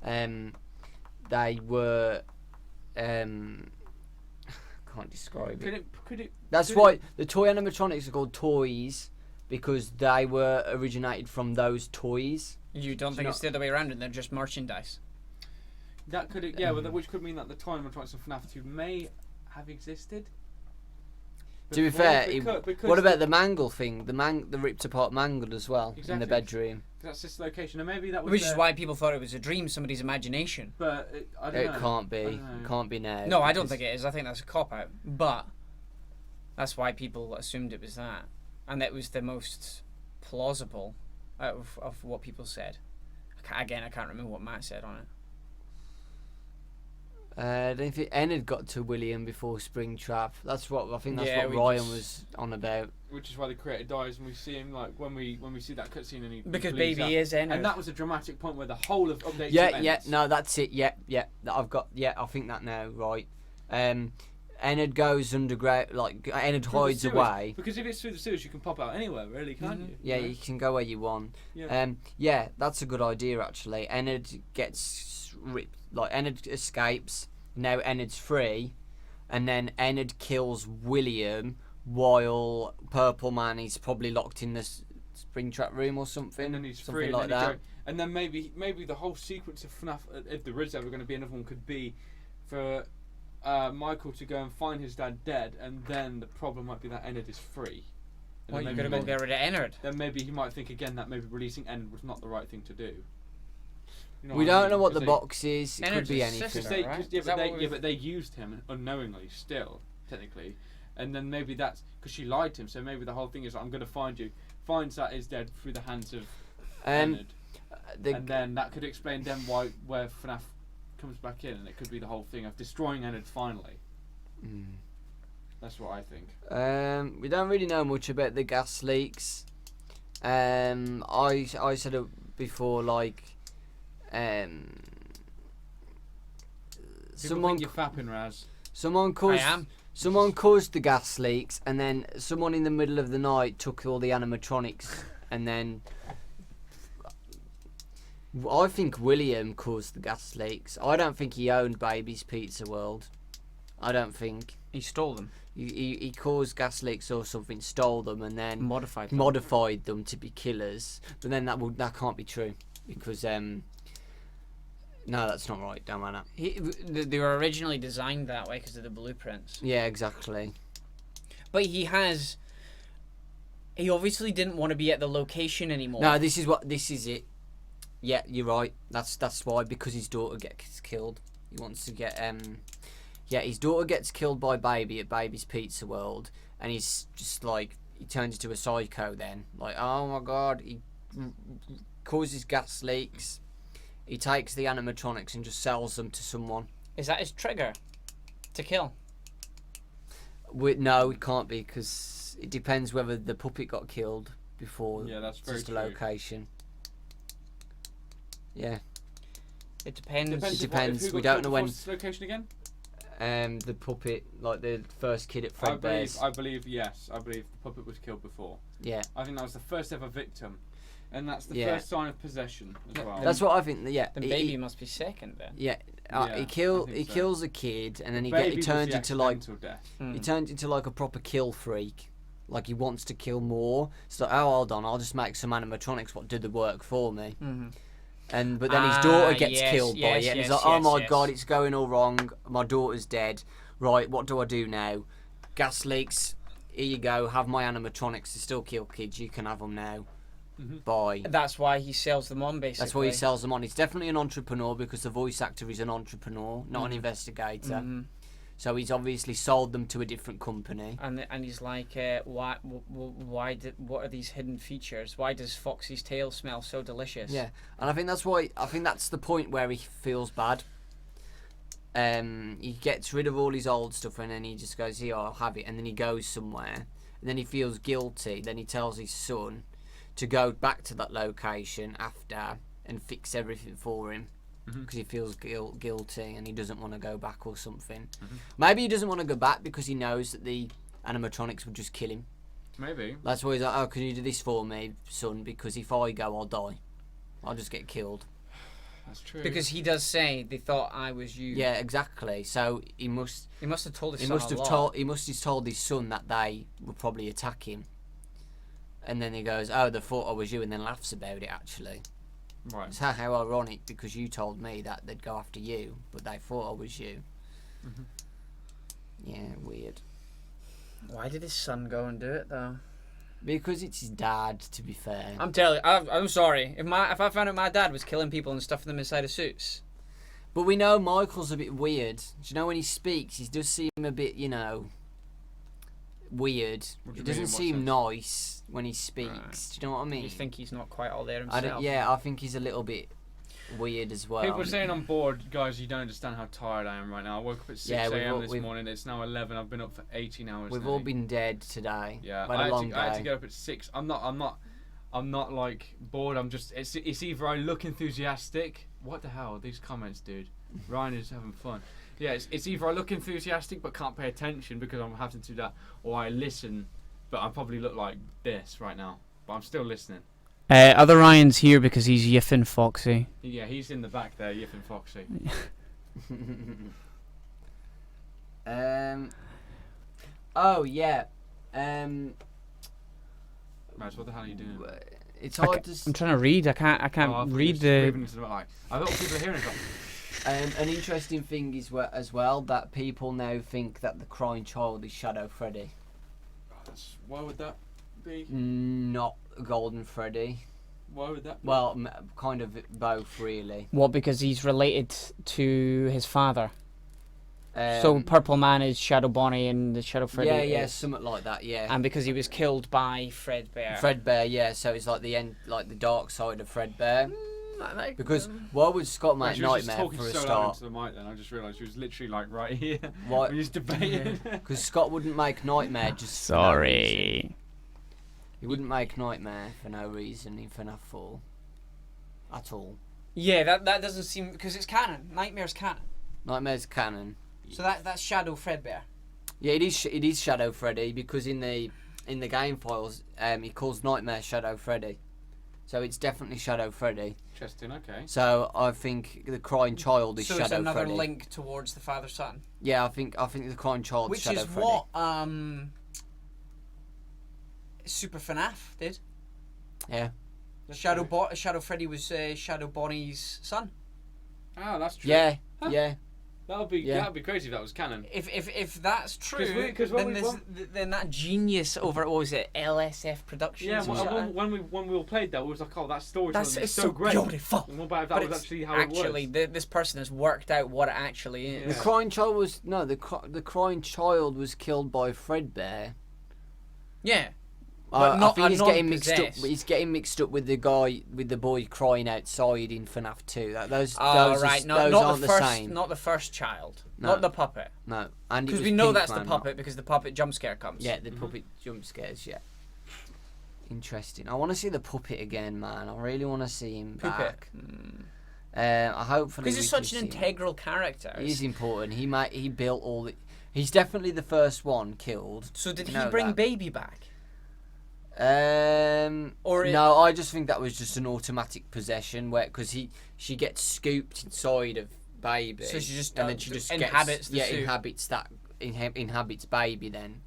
they were. Can't describe it. That's why the toy animatronics are called toys, because they were originated from those toys. You don't think it's the other way around and they're just merchandise? That could, which could mean that the toy animatronics of FNAF 2 may have existed. To be fair, what about the mangle thing? The ripped apart mangle as well in the bedroom. That's this location, and maybe that was. Which is why people thought it was a dream, somebody's imagination. But I don't know. It can't be. It can't be now. No, I don't think it is. I think that's a cop out. But that's why people assumed it was that, and that was the most plausible out of what people said. I can't remember what Matt said on it. I don't think Enid got to William before Springtrap. That's what I think. That's what Ryan was on about. Which is why the creator dies, and we see him like when we see that cutscene, and he because baby is Enid, and that was a dramatic point where the whole of update. No, that's it. I think that now. Right. Enid goes underground. Like Enid hides away. Because if it's through the sewers, you can pop out anywhere, really, can't you? Yeah, you can go where you want. Yeah. That's a good idea actually. Enid gets ripped. Like Enid escapes. Now Enid's free, and then Enid kills William while Purple Man is probably locked in the Springtrap room or something. And then he's something free, like that. And then maybe the whole sequence of FNAF, if there is ever going to be another one, could be for Michael to go and find his dad dead, and then the problem might be that Enid is free. Well, you're going to go get rid of Enid. Then maybe he might think again that maybe releasing Enid was not the right thing to do. You know we don't know what the box is. It could be anything. But they used him unknowingly still, technically. And then maybe that's because she lied to him. So maybe the whole thing is I'm going to find you. Finds that is dead through the hands of Enid. And then that could explain then where FNAF comes back in. And it could be the whole thing of destroying Enid finally. That's what I think. We don't really know much about the gas leaks. I said it before, like... someone you're fapping, Raz. Someone caused the gas leaks, and then someone in the middle of the night took all the animatronics, and then I think William caused the gas leaks. I don't think he owned Baby's Pizza World. I don't think he stole them. He caused gas leaks or something, stole them, and then modified them to be killers. But then that can't be true because no, that's not right. Don't matter. They were originally designed that way because of the blueprints. Yeah, exactly. But he obviously didn't want to be at the location anymore. No, this is it. Yeah, you're right. That's why, because his daughter gets killed. He wants to get his daughter gets killed by Baby at Baby's Pizza World, and he's just like, he turns into a psycho then. Like, oh my god, he causes gas leaks. He takes the animatronics and just sells them to someone. Is that his trigger to kill? No, it can't be, because it depends whether the puppet got killed before. Yeah, that's very true. The location. Yeah. It depends. It depends. We don't know when. Location again? The puppet, like the first kid at Fredbear's. I believe yes. I believe the puppet was killed before. Yeah. I think that was the first ever victim, and that's the first sign of possession as well. That's what I think. Yeah. The baby must be second then. Yeah. He kills a kid, and then he turns into death. He turns into like a proper kill freak. Like he wants to kill more. So hold on, I'll just make some animatronics what do the work for me. But then his daughter gets killed by it, and he's like, oh my god, it's going all wrong. My daughter's dead. Right, what do I do now? Gas leaks. Here you go. Have my animatronics to still kill kids. You can have them now. Bye. That's why he sells them on, basically. That's why he sells them on. He's definitely an entrepreneur because the voice actor is an entrepreneur, not an investigator. So he's obviously sold them to a different company. And he's like, what are these hidden features? Why does Foxy's tail smell so delicious? Yeah, and I think that's the point where he feels bad. He gets rid of all his old stuff and then he just goes, here, I'll have it. And then he goes somewhere. And then he feels guilty. Then he tells his son to go back to that location after and fix everything for him. Because he feels guilty and he doesn't want to go back or something. Maybe he doesn't want to go back because he knows that the animatronics would just kill him. Maybe. That's why he's like, oh, can you do this for me, son? Because if I go, I'll die. I'll just get killed. That's true. Because he does say they thought I was you. Yeah, exactly. So he must have told his son he must have told his son that they would probably attack him. And then he goes, oh, they thought I was you, and then laughs about it actually. Right. It's how ironic, because you told me that they'd go after you, but they thought I was you. Yeah, weird. Why did his son go and do it though? Because it's his dad, to be fair. I'm telling you, I'm sorry. If I found out my dad was killing people and stuffing them inside of suits. But we know Michael's a bit weird. Do you know when he speaks, he does seem a bit, weird. It doesn't seem nice when he speaks. Right. Do you know what I mean? You think he's not quite all there himself? I think he's a little bit weird as well. People are saying I'm bored. Guys, you don't understand how tired I am right now. I woke up at 6 a.m. this morning. It's now 11. I've been up for 18 hours. We've all been dead today. Yeah, I had to get up at 6. I'm not like bored. I'm just. It's either I look enthusiastic. What the hell? These comments, dude. Ryan is having fun. Yeah, it's either I look enthusiastic but can't pay attention because I'm having to do that, or I listen, but I probably look like this right now. But I'm still listening. Other Ryan's here because he's yiffing Foxy. Yeah, he's in the back there, yiffing Foxy. Oh yeah. Max, what the hell are you doing? It's hard to. I'm trying to read. I can't read the. I thought people are hearing it. An interesting thing is as well that people now think that the crying child is Shadow Freddy. Why would that be? Not Golden Freddy. Why would that be? Well, kind of both, really. What, because he's related to his father? So Purple Man is Shadow Bonnie and the Shadow Freddy is something like that, yeah. And because he was killed by Fredbear. Fredbear, yeah, so it's like the end, like the dark side of Fredbear. Because why would Scott make Nightmare for a start? To the mic then. I just realised she was literally like right here. Why? When he's debating. Because Scott wouldn't make Nightmare just. Sorry. He wouldn't make Nightmare for no reason in FNAF 4. At all. Yeah, that doesn't seem, because it's canon. Nightmare's canon. Nightmare's canon. So that's Shadow Fredbear. Yeah, it is Shadow Freddy because in the game files, he calls Nightmare Shadow Freddy. So it's definitely Shadow Freddy. Interesting, okay. So I think the crying child is Shadow Freddy. So it's another link towards the father-son. Yeah, I think the crying child is Shadow Freddy. Which is what Super FNAF did. Yeah. Shadow Freddy was Shadow Bonnie's son. Oh, that's true. Yeah, huh? Yeah. That'd be crazy if that was canon. If that's true, then that genius over what was it, LSF Productions? Yeah, when we all played that, we was like, oh, that storytelling is so great. Beautiful. And what about if that was actually how it was? Actually, this person has worked out what it actually is. Yeah. The crying child was the crying child was killed by Fredbear. Yeah. I think he's getting mixed up. He's getting mixed up with the boy crying outside in FNAF 2. Those aren't the same. Not the first child. No. Not the puppet. No, because we know that's the puppet because the puppet jump scare comes. Yeah, the puppet jump scares. Yeah. Interesting. I want to see the puppet again, man. I really want to see him back. Hopefully, because he's such an integral character. He's important. He built all the. He's definitely the first one killed. So did he bring Baby back? Or no, I just think that was just an automatic possession because she gets scooped inside of Baby. So she just and then she just inhabits the suit. inhabits Baby then.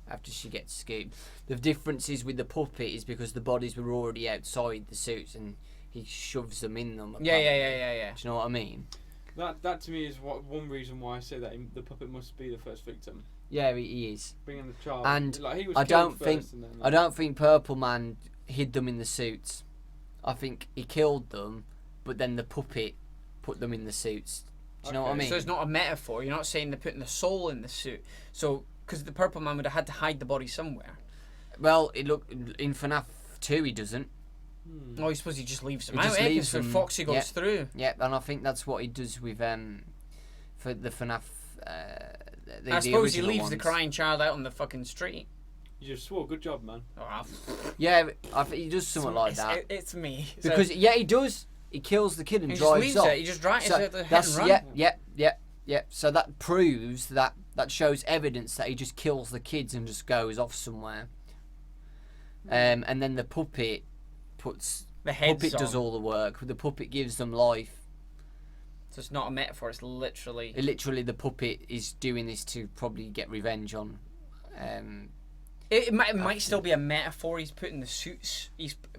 After she gets scooped. The difference is with the puppet is because the bodies were already outside the suits and he shoves them in them. Yeah. Do you know what I mean? That to me is one reason why I say that the puppet must be the first victim. Yeah, he is. Bringing the child. And he was I don't first think Purple Man hid them in the suits. I think he killed them, but then the puppet put them in the suits. Do you know what I mean? So it's not a metaphor. You're not saying they're putting the soul in the suit. So because the Purple Man would have had to hide the body somewhere. Well, in FNAF 2 he doesn't. Oh, I suppose he just leaves them He out. just leaves so them, Foxy goes through. Yeah, and I think that's what he does with for the FNAF. I suppose he leaves ones. the crying child out on the fucking street. You just swore. Good job, man. Oh, yeah, I think he does something like that. It's me. Because he does. He kills the kid and he drives just leaves off. it. He just drives So it. Head and run. Yeah. So that proves that shows evidence that he just kills the kids and just goes off somewhere. And then the puppet puts. The heads puppet does on. all the work. The puppet gives them life. So it's not a metaphor. It's literally. Literally, the puppet is doing this to probably get revenge on. It might still be a metaphor. He's putting the suits.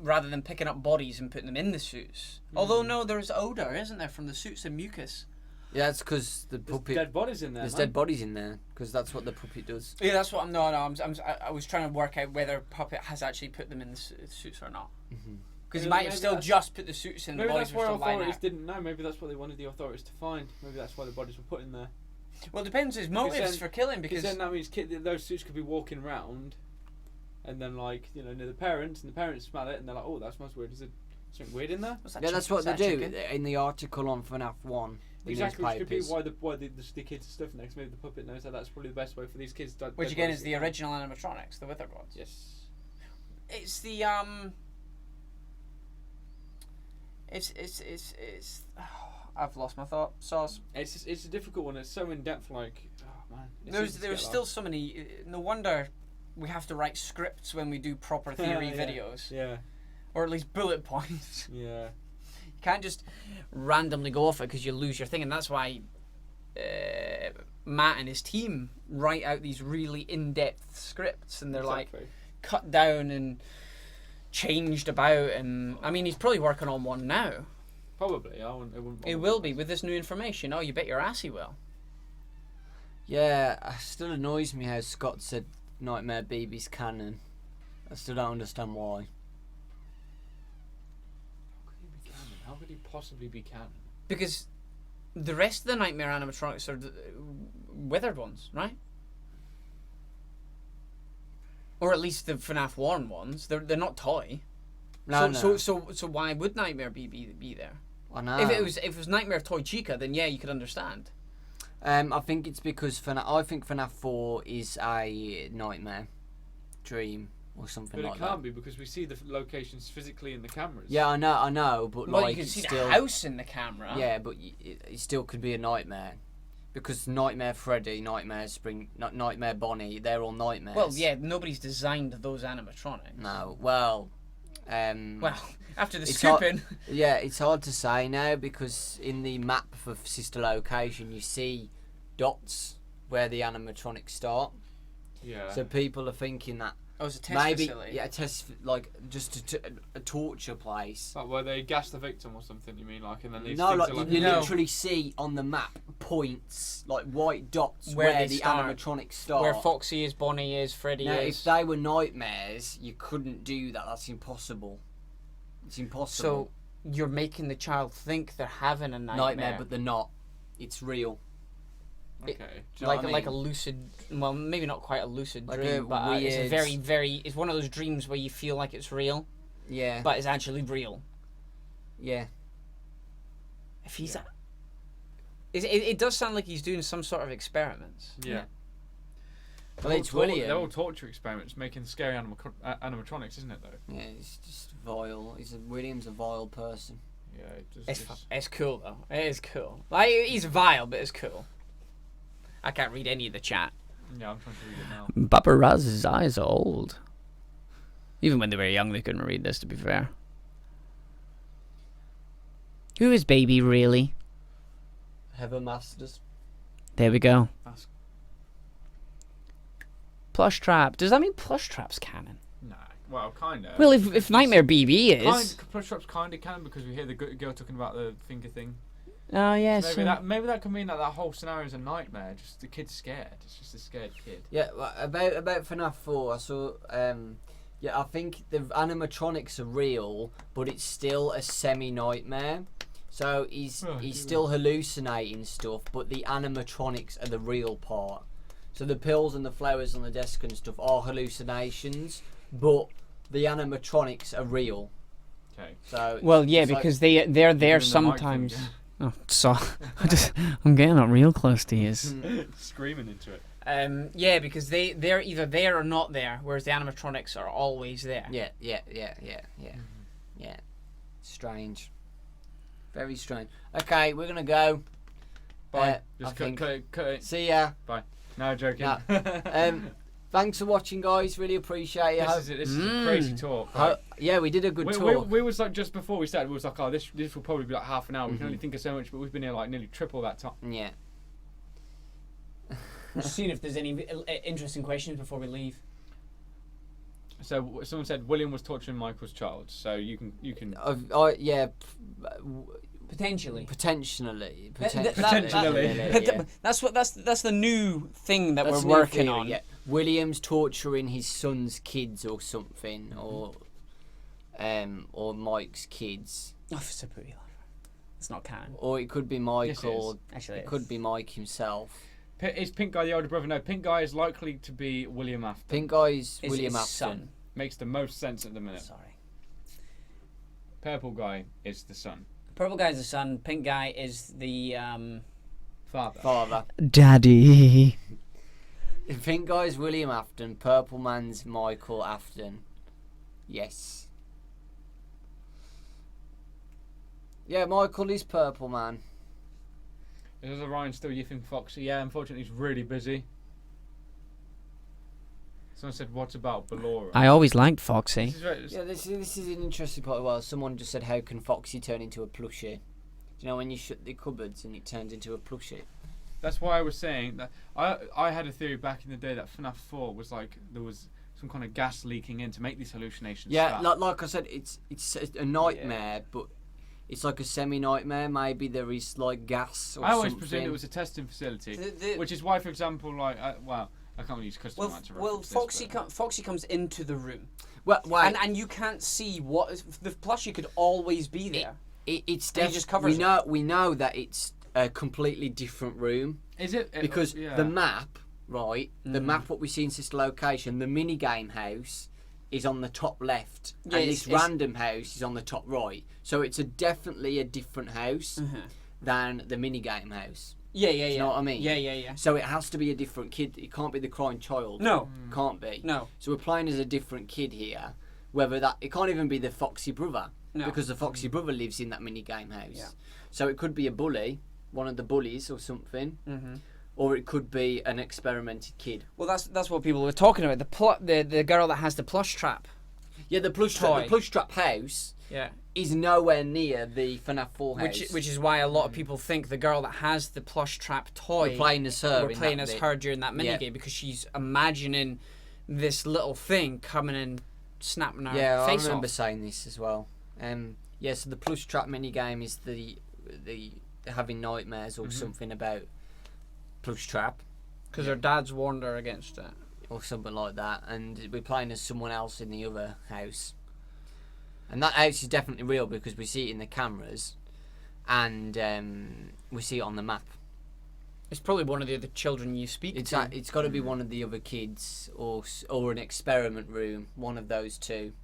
Rather than picking up bodies and putting them in the suits. Although no, there's odor, isn't there, from the suits and mucus. Yeah, that's because the puppet. There's dead bodies in there. There's dead bodies in there because that's what the puppet does. Yeah, that's what I'm. No, I was trying to work out whether Puppet has actually put them in the suits or not. Because he might have still just put the suits in. Maybe the bodies that's why were still lying authorities out. didn't know. Maybe that's what they wanted the authorities to find. Maybe that's why the bodies were put in there. Well, it depends his motives for killing. Because then that means those suits could be walking around, and then near the parents, and the parents smell it, and they're like, "Oh, that smells weird. Is it something weird in there?" That's what they do in the article on FNAF 1. Exactly, which could be why the kids are stuffing next. Maybe the puppet knows that that's probably the best way for these kids to. Which again is the original animatronics, the withered ones. Yes. It's the It's. Oh, I've lost my thought. Sauce. It's a difficult one. It's so in depth. Like, oh man. There's still so many. No wonder we have to write scripts when we do proper theory videos. Yeah. Or at least bullet points. Yeah. You can't just randomly go off it because you lose your thing, and that's why Matt and his team write out these really in-depth scripts, and they're like cut down and changed about, and I mean he's probably working on one now. Probably, It will be with this new information. Oh, you bet your ass he will. Yeah, it still annoys me how Scott said Nightmare BB's canon. I still don't understand why. How could he possibly be canon? Because the rest of the Nightmare animatronics are the withered ones, right? Or at least the FNAF 1 ones. They're not toy. No. So why would Nightmare be there? I know. If it was Nightmare Toy Chica, then yeah, you could understand. I think it's because I think FNAF 4 is a nightmare dream or something like that. But it can't be because we see the locations physically in the cameras. Yeah, I know, but well, like you can see still, the house in the camera. Yeah, but it still could be a nightmare. Because Nightmare Freddy, Nightmare Spring, Nightmare Bonnie, they're all nightmares. Well, yeah, nobody's designed those animatronics. No, well... well, after the scooping... Yeah, it's hard to say now because in the map for Sister Location you see dots where the animatronics start. Yeah. So people are thinking that oh, it's a test facility. Yeah, a test, like just a torture place. Like where they gas the victim or something, you mean? Like, and then these no, things like are you literally see on the map points, like white dots where the animatronics start. Where Foxy is, Bonnie is, Freddy is. If they were nightmares, you couldn't do that. That's impossible. It's impossible. So you're making the child think they're having a nightmare, but they're not. It's real. Okay. Like a lucid, well, maybe not quite a lucid dream, but it's a very, it's one of those dreams where you feel like it's real. Yeah. But it's actually real. Yeah. If he's, it does sound like he's doing some sort of experiments. Yeah. Well, it's William. They're all torture experiments, making scary animatronics, isn't it? Though. Yeah, he's just vile. William's a vile person. Yeah, It's cool though. It is cool. Like he's vile, but it's cool. I can't read any of the chat. Yeah, I'm trying to read it now. Baba Raz's eyes are old. Even when they were young, they couldn't read this, to be fair. Who is Baby, really? Heather Masters. There we go. That's... Plush Trap. Does that mean Plush Trap's canon? Nah, well, kind of. Well, if Nightmare BB is... Plush Trap's kind of can because we hear the girl talking about the finger thing. Oh, yeah. So maybe that could mean that whole scenario is a nightmare. Just the kid's scared. It's just a scared kid. Yeah, well, about FNAF 4, I saw... yeah, I think the animatronics are real, but it's still a semi-nightmare. So he's still hallucinating stuff, but the animatronics are the real part. So the pills and the flowers on the desk and stuff are hallucinations, but the animatronics are real. Okay. So well, yeah, because like they're there sometimes. Oh, so I'm getting up real close to his. Screaming into it. Yeah, because they're either there or not there, whereas the animatronics are always there. Yeah. Strange. Very strange. Okay, we're gonna go. Bye. Just cut it. See ya. Bye. No, joking. No. Thanks for watching, guys. Really appreciate it. This is a crazy talk. Right? Yeah, we did a good talk. We was like, just before we started, we was like, oh, this will probably be like half an hour. We can only think of so much, but we've been here like nearly triple that time. Yeah. Just seeing if there's any interesting questions before we leave. So someone said William was torturing Michael's child. So you can. Yeah. Potentially. That's the new thing that we're working on. Yeah. William's torturing his son's kids or something, or Mike's kids. Oh, it's a pretty life. It's not canon. Or it could be Michael. Yes, actually, it could be Mike himself. Is Pink Guy the older brother? No, Pink Guy is likely to be William Afton. Pink Guy is William Afton. Son. Makes the most sense at the minute. Sorry. Purple Guy is the son. Purple Guy is the son. Pink Guy is the father. Daddy. Pink Guy's William Afton. Purple Man's Michael Afton. Yes. Yeah, Michael is Purple Man. Is Ryan still yiffing Foxy? Yeah, unfortunately he's really busy. Someone said, what about Ballora? I always liked Foxy. This is an interesting part as well. Someone just said, how can Foxy turn into a plushie? Do you know when you shut the cupboards and it turns into a plushie? That's why I was saying that I had a theory back in the day that FNAF 4 was like there was some kind of gas leaking in to make these hallucinations. Yeah, like I said, it's a nightmare, but it's like a semi-nightmare. Maybe there is like gas or something. I always presumed it was a testing facility, which is why, for example, like I can't really use custom answer. Well, Foxy comes into the room. Well, and you can't see what the plushie could always be there. It's just covers we know that it's a completely different room. Is it? Because the map, right? The map what we see in Sister Location, the mini game house is on the top left, and this random house is on the top right. So it's definitely a different house than the mini game house. Yeah. You know what I mean? Yeah. So it has to be a different kid. It can't be the crying child. No. Can't be. No. So we're playing as a different kid here. Whether it can't even be the Foxy brother. No. Because the Foxy brother lives in that mini game house. Yeah. So it could be a bully, one of the bullies or something. Or it could be an experimented kid. Well, that's what people were talking about. The girl that has the plush trap. Yeah, the plush trap house. Yeah. Is nowhere near the FNAF 4 house. Which is why a lot of people think the girl that has the plush trap toy. We're playing as her. We're playing as her during that minigame because she's imagining this little thing coming and snapping her face off. I remember saying this as well. So the plush trap minigame is the having nightmares or something about plush trap. Because her dad's warned her against it. Or something like that. And we're playing as someone else in the other house. And that house is definitely real because we see it in the cameras and we see it on the map. It's probably one of the other children you speak to. It's got to be one of the other kids or an experiment room, one of those two.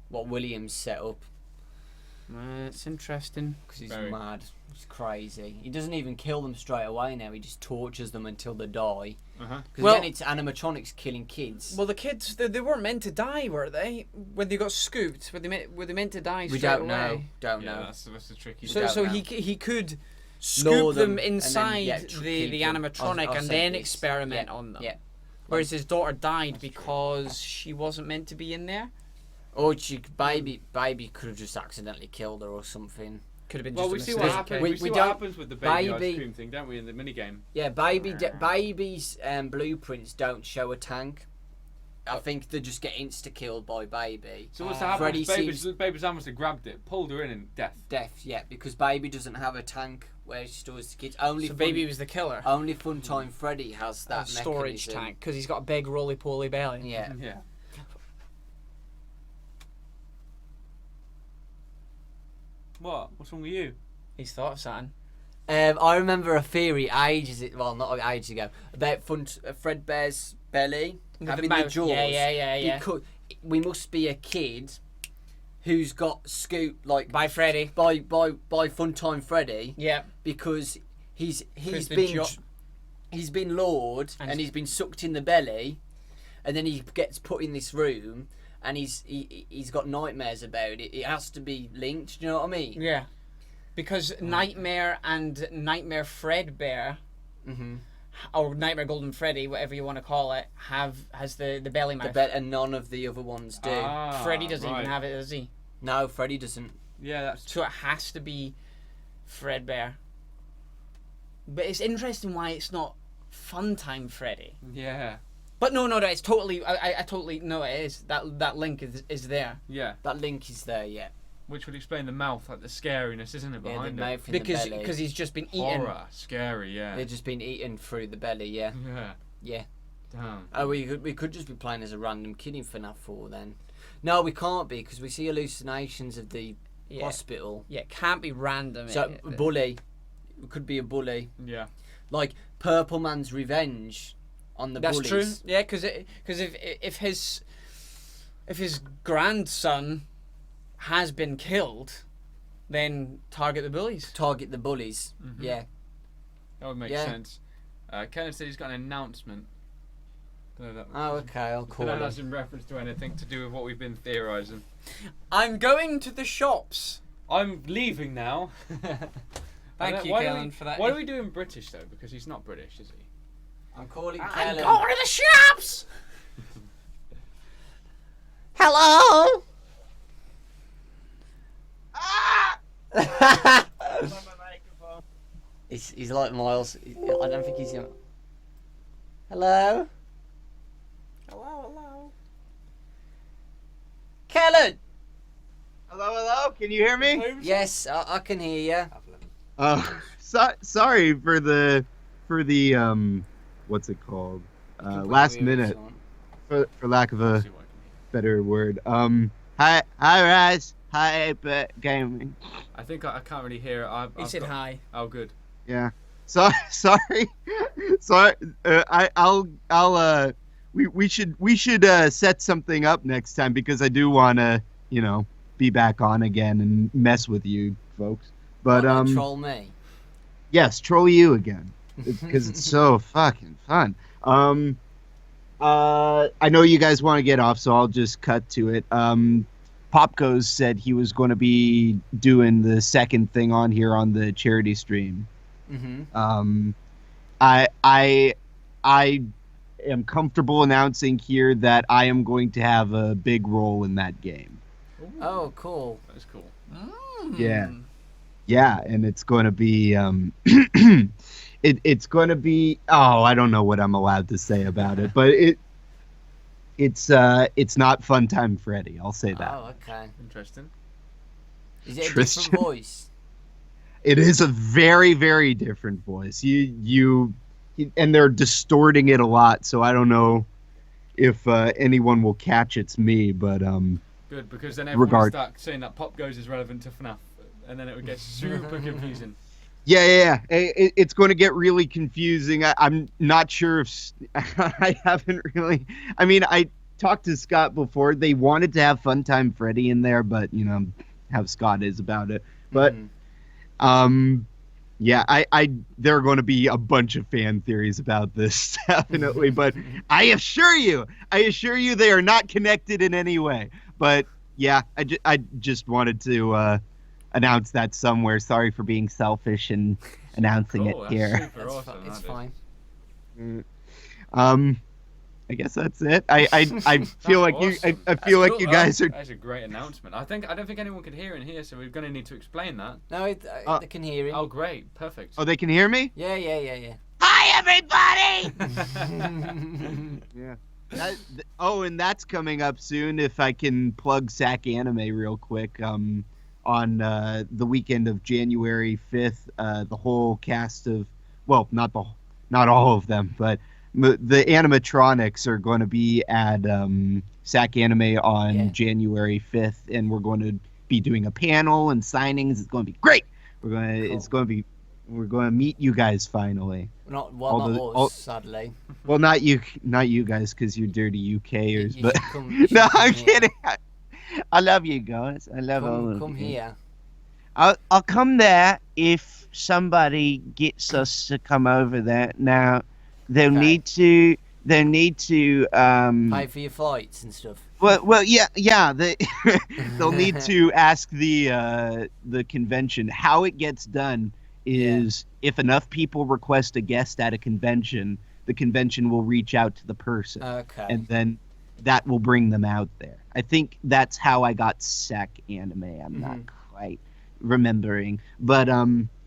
What Williams set up. It's interesting. Because he's Very. mad. He's crazy. He doesn't even kill them straight away now. He just tortures them until they die. Because Well- then it's animatronics killing kids. Well, the kids, they weren't meant to die, were they? When they got scooped, were they meant to die We straight don't away? know. Don't Yeah, know. that's a tricky. So, don't so know. he could Lure scoop them them and then, inside yeah, the keep them. animatronic I'll and say then this. experiment Yeah, on them. yeah. Whereas his daughter died because she wasn't meant to be in there. Or baby could have just accidentally killed her or something. Could have been Well, just we a see mistake. what happens. We- We see we what don't- happens with the baby ice baby- cream thing, don't we, in the minigame? Yeah, baby's blueprints don't show a tank. I think they just get insta-killed by baby. So what's Freddy happened? Baby's almost have grabbed it, pulled her in, and death. Death, yeah, because baby doesn't have a tank where she stores the kids. Only So baby was the killer. Only Funtime Freddy has that Storage mechanism. tank because he's got a big roly-poly belly. Yeah. Yeah. What? What's wrong with you? He's thought of something. I remember a theory not ages ago, about Fredbear's belly With having the mouth. jaws. Yeah. Because we must be a kid who's got scooped like By Freddy. by Funtime Freddy Yeah. because he's the been lured And and he's been sucked in the belly, and then he gets put in this room and he's got nightmares about it. It has to be linked. Do you know what I mean? Yeah. Because Nightmare and Nightmare Fredbear, Mm-hmm. or Nightmare Golden Freddy, whatever you want to call it, has the belly mouth. And none of the other ones do. Freddy doesn't right. even have it, does he? No, Freddy doesn't. Yeah, that's So it has to be Fredbear. But it's interesting why it's not Funtime Freddy. yeah, But no, it's totally. I totally know it is. That link is there. yeah. That link is there, yeah. Which would explain the mouth, like the scariness, isn't it, Yeah, the behind it? mouth in the belly. Because he's just been eaten. Horror, scary, yeah. They've just been eaten through the belly, yeah. Yeah. Yeah. Damn. Oh, we could just be playing as a random kid in FNAF 4 then. No, we can't be because we see hallucinations of the Yeah. hospital. Yeah, it can't be random. So a bully, it could be a bully, Yeah. like Purple Man's revenge on the That's bullies. true. Yeah, because if his grandson has been killed, then target the bullies. Target the bullies. Mhm. Yeah. That would make Yeah. sense. Kenneth said he's got an announcement. Don't know if that- Oh, okay. I'll don't call know it. if that's in reference to anything to do with what we've been theorising. I'm going to the shops. I'm leaving now. Thank you, Why Kellen, for that. Why are we doing British though? Because he's not British, is he? I'm calling I'm Kellen. going to the shops. Hello. He's like Miles. I don't think he's. Hello, Hello. Kellen. Hello. Can you hear me? Yes, I can hear Sorry for the what's it called? you. Last minute, for lack of a better word. Hi Raz. Hi Gaming. I think I can't really hear it. He said hi. Oh, good. Yeah. Sorry. We should set something up next time because I do want to be back on again and mess with you folks. But troll me. yes, troll you again because it's so fucking fun. I know you guys want to get off, so I'll just cut to it. Popgoes said he was going to be doing the second thing on here on the charity stream. Mm-hmm. I am comfortable announcing here that I am going to have a big role in that game. Oh, cool. That's cool. Yeah, and it's going to be it's going to be I don't know what I'm allowed to say about it, but it's not Funtime Freddy. I'll say that. Oh, okay. Interesting. Is it a Tristan. different voice? It is a very, very different voice. And they're distorting it a lot, so I don't know if anyone will catch it's me, but Good, because then everyone Regard- would start saying that Pop Goes is relevant to FNAF, and then it would get super confusing. yeah. It's going to get really confusing. I'm not sure if I haven't really. I mean, I talked to Scott before. They wanted to have Funtime Freddy in there, but how Scott is about it. But yeah, I there are going to be a bunch of fan theories about this, definitely. But I assure you they are not connected in any way. But yeah, I just wanted to announce that somewhere. Sorry for being selfish and announcing it here. It's fine. I guess that's it. I feel like awesome. I feel like you guys are. That's a great announcement. I don't think anyone could hear in here, so we're going to need to explain that. No, they can hear him. Oh, great, perfect. Oh, they can hear me? Yeah. Hi, everybody. Yeah. And that's coming up soon. If I can plug Sack Anime real quick, on the weekend of January 5th, the whole cast of, well, not all of them, but the animatronics are going to be at Sack Anime on January 5th, and we're going to be doing a panel and signings. It's going to be great. We're going to meet you guys finally. Not sadly. Well, not you guys, because you're dirty UKers. You but no, I'm kidding. I love you guys. I love all of you. Come here. I'll come there if somebody gets us to come over there. Now, they'll need to pay for your flights and stuff. Well, yeah. They'll need to ask the convention. How it gets done is if enough people request a guest at a convention, the convention will reach out to the person. Okay. And then that will bring them out there. I think that's how I got Sack Anime. I'm not quite remembering. But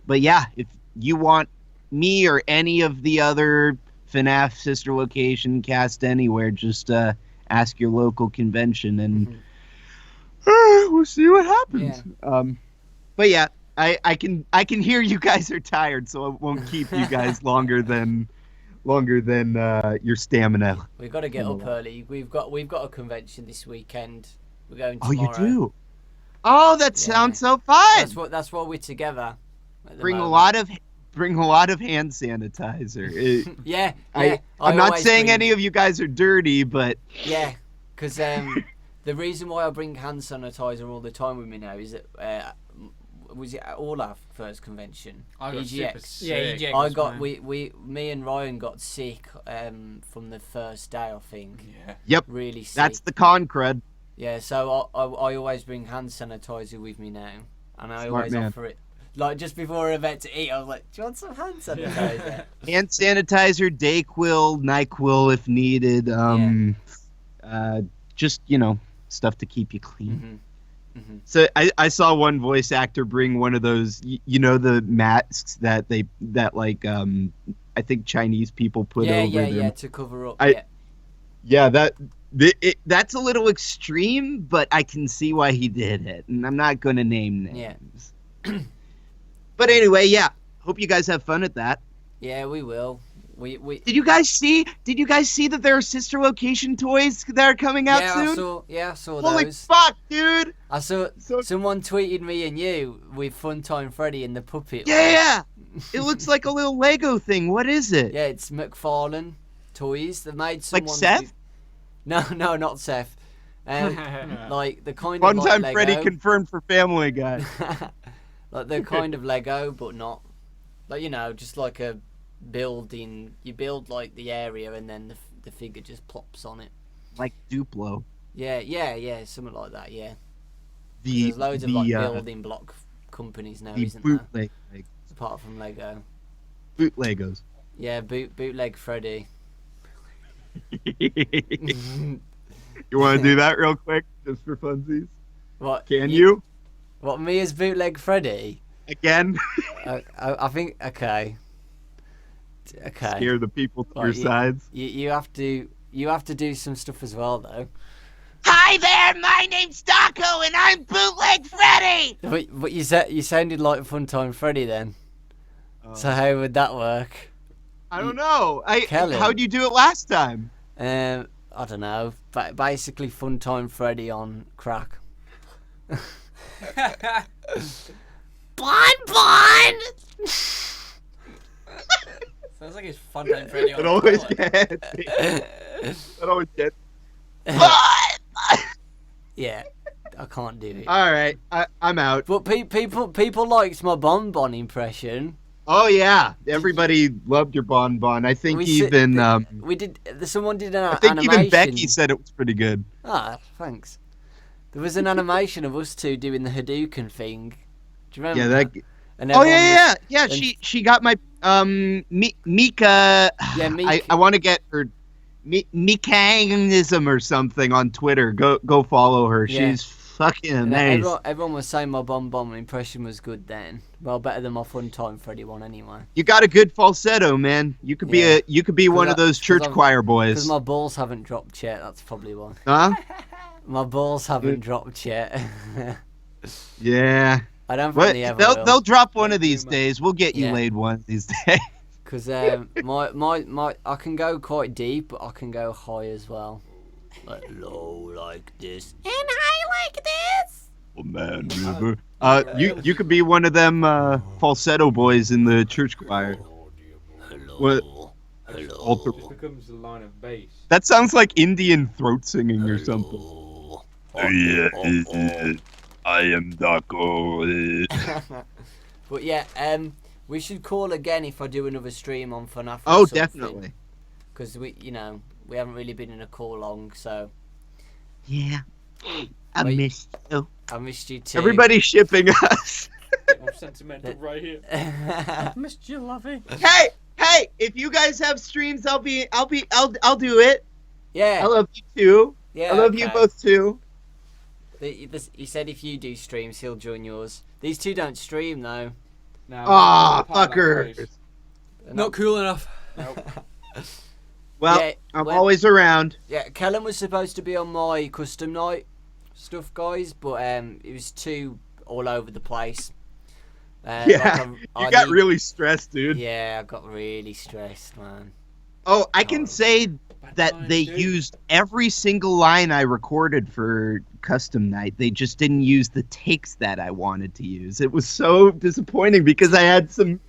yeah, if you want me or any of the other FNAF sister location cast anywhere, just ask your local convention and we'll see what happens. Yeah. But yeah, I can hear you guys are tired, so I won't keep you guys longer than your stamina. We've got to get up early. We've got a convention this weekend. We're going tomorrow. Oh, you do? Oh, that sounds so fun. That's why we're together. Bring a lot of hand sanitizer. Yeah. I'm not saying any of you guys are dirty, but yeah, because the reason why I bring hand sanitizer all the time with me now is that was it all our first convention? I got EGX. EGX. Me and Ryan got sick from the first day, I think. Yeah. Yep. Really sick. That's the con crud. Yeah, so I always bring hand sanitizer with me now, and I always offer it. Like just before we're about to eat, I was like, "Do you want some hand sanitizer?" Hand sanitizer, Dayquil, NyQuil if needed. Just stuff to keep you clean. So I saw one voice actor bring one of those, the masks that I think Chinese people put over them. Yeah, to cover up. That's a little extreme, but I can see why he did it, and I'm not going to name names. Yeah. But anyway, yeah. Hope you guys have fun at that. Yeah, we will. We Did you guys see that there are sister location toys that are coming out soon? I saw Holy those. fuck, dude! I saw someone tweeted me and you with Funtime Freddy and the puppet. Yeah. It looks like a little Lego thing. What is it? Yeah, it's McFarlane Toys. They made someone. Like Seth? No, not Seth. Like the kind of like Lego. Freddy confirmed for Family Guy. Like the kind of Lego, but not. Like just like a building. You build like the area, and then the figure just plops on it. Like Duplo. Yeah, something like that. Yeah. There's loads of like building block companies now, isn't there? Apart from Lego. Bootlegos. Yeah, bootleg Freddy. You want to do that real quick, just for funsies? What? Can you? What, me as bootleg Freddy? Again? I think okay. Scare the people to your sides. You have to do some stuff as well though. Hi there, my name's Dawko and I'm Bootleg Freddy! But you sounded like Funtime Freddy then. So how would that work? I don't know. Kelly. How'd you do it last time? I don't know. Basically Funtime Freddy on crack. Bon! Sounds like it's Funtime Freddy on It always gets. Yeah, I can't do it. All right, I'm out. But people liked my Bonbon impression. Oh yeah, everybody loved your bonbon. I think Someone did an I think animation. even Becky said it was pretty good. Ah, thanks. There was an animation of us two doing the Hadouken thing. Do you remember? Yeah, And oh everyone yeah. and- She got my Mika. Yeah, Mika. I want to get her Mikanism or something on Twitter. Go follow her. Yeah. She's fucking and amazing. everyone was saying my Bonbon impression was good then. Well, better than my Fun Time Freddy one anyway. You got a good falsetto, man. You could be one of those church choir boys. Because my balls haven't dropped yet. That's probably why. Huh? My balls haven't dropped yet. Yeah. I don't think they ever will. They'll drop one of these days. We'll get you Yeah. laid one of these days. Because my I can go quite deep, but I can go high as well. Like low like this. And I like this. Oh man, you could be one of them falsetto boys in the church choir. Hello. What? Hello. It becomes the line of bass. That sounds like Indian throat singing or something. Hello. I am Dawko. But yeah, we should call again if I do another stream on FNAF. Oh, definitely. Because we haven't really been in a call long, so Yeah. I Wait. missed you. I missed you too. Everybody's shipping us. Get more sentimental right here. Missed you, lovey. Hey! If you guys have streams, I'll do it. Yeah. I love you too. Yeah. I love you okay. both too. He said if you do streams, he'll join yours. These two don't stream though. Now, Aw, we're part of that fuckers. phrase. They're Not cool enough. Nope. Well, Yeah, I'm when- always around. Yeah, Kellen was supposed to be on my custom night stuff, guys, but it was too all over the place. Yeah, you got really stressed, dude. Yeah, I got really stressed, man. Oh, I can Oh. say that times, they dude. used every single line I recorded for custom night. They just didn't use the takes that I wanted to use. It was so disappointing because I had some.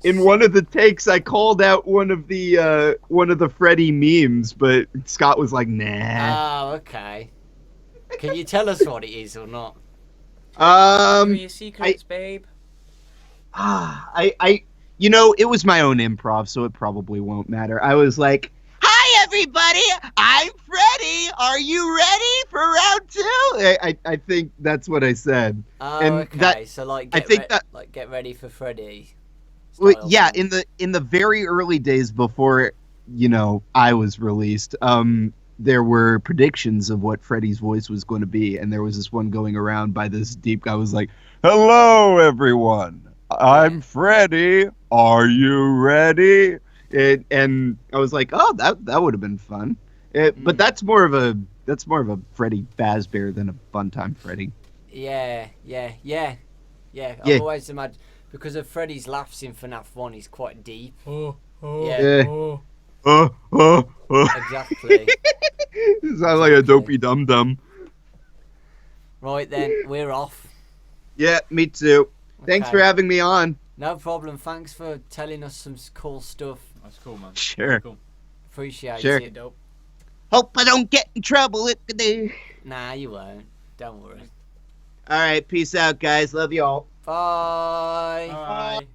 In one of the takes, I called out one of the Freddy memes, but Scott was like, "Nah." Oh, okay. Can you tell us what it is or not? Give me your secrets, babe. It was my own improv, so it probably won't matter. I was like, Hi, everybody. I'm Freddy. Are you ready for round two? I think that's what I said. Oh, And okay. that- So like, I think that- get ready for Freddy. Well, style yeah, thing. in the very early days before, I was released, there were predictions of what Freddy's voice was going to be, and there was this one going around by this deep guy was like, "Hello, everyone. I'm Freddy. Are you ready?" And I was like, "Oh, that would have been fun." But that's more of a Freddy Fazbear than a Funtime Freddy. Yeah. Yeah. I've always imagined because of Freddy's laughs in FNAF 1, he's quite deep. Oh. Yeah. Exactly. Sounds like a dopey dum dum. Right then, we're off. Yeah, me too. Thanks Okay. for having me on. No problem. Thanks for telling us some cool stuff. That's cool, man. Sure. Cool. Appreciate Sure. it. Dope. Hope I don't get in trouble. Nah, you won't. Don't worry. All right, peace out, guys. Love you all. Bye. Bye.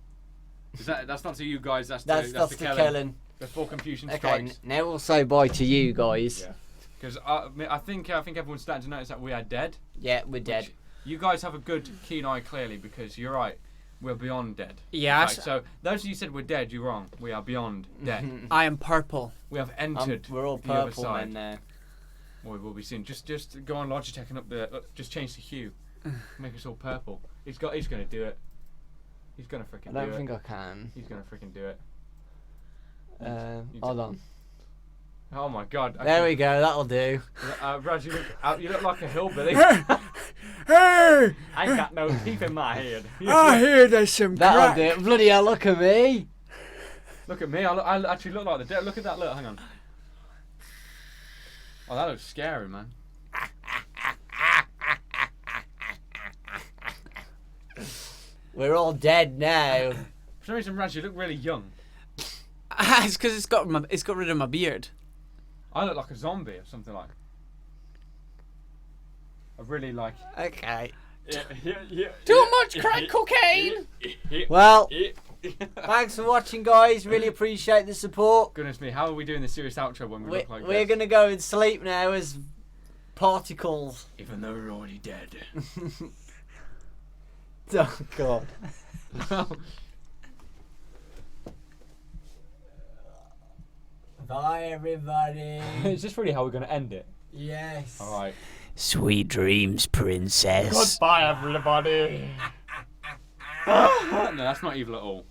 That's not to you guys. That's That's to to Kellen. Before confusion Okay, strikes. now we'll say bye to you guys. Yeah. Because I think everyone's starting to notice that we are dead. Yeah, we're dead. Which you guys have a good keen eye clearly because you're right. We're beyond dead. Yeah, Right, so those of you said we're dead, you're wrong. We are beyond dead. I am purple. We have entered We're all the other purple side. men now. Well, we will be soon. Just go on Logitech and up the just change the hue. Make us all purple. He's gonna do it. He's gonna freaking I do don't it. think I can. He's gonna freaking do it. Hold on. Oh my god. There we go. That'll do. Brad, you look like a hillbilly. Hey! I ain't got no teeth in my head. I hear there's some That'll crack. do. It. Bloody hell! Look at me. Look at me. I actually look like the dead. Look at that. Look. Hang on. Oh, that looks scary, man. We're all dead now. For some reason, Raj, you look really young. It's because it's got rid of my beard. I look like a zombie or something like. I really like. Okay. Too much crack cocaine. Well, thanks for watching, guys. Really appreciate the support. Goodness me, how are we doing the serious outro when we look like We're this? going to go and sleep now as particles. Even though we're already dead. Oh, God. Bye, everybody. Is this really how we're going to end it? Yes. All right. Sweet dreams, princess. Goodbye, everybody. No, that's not evil at all.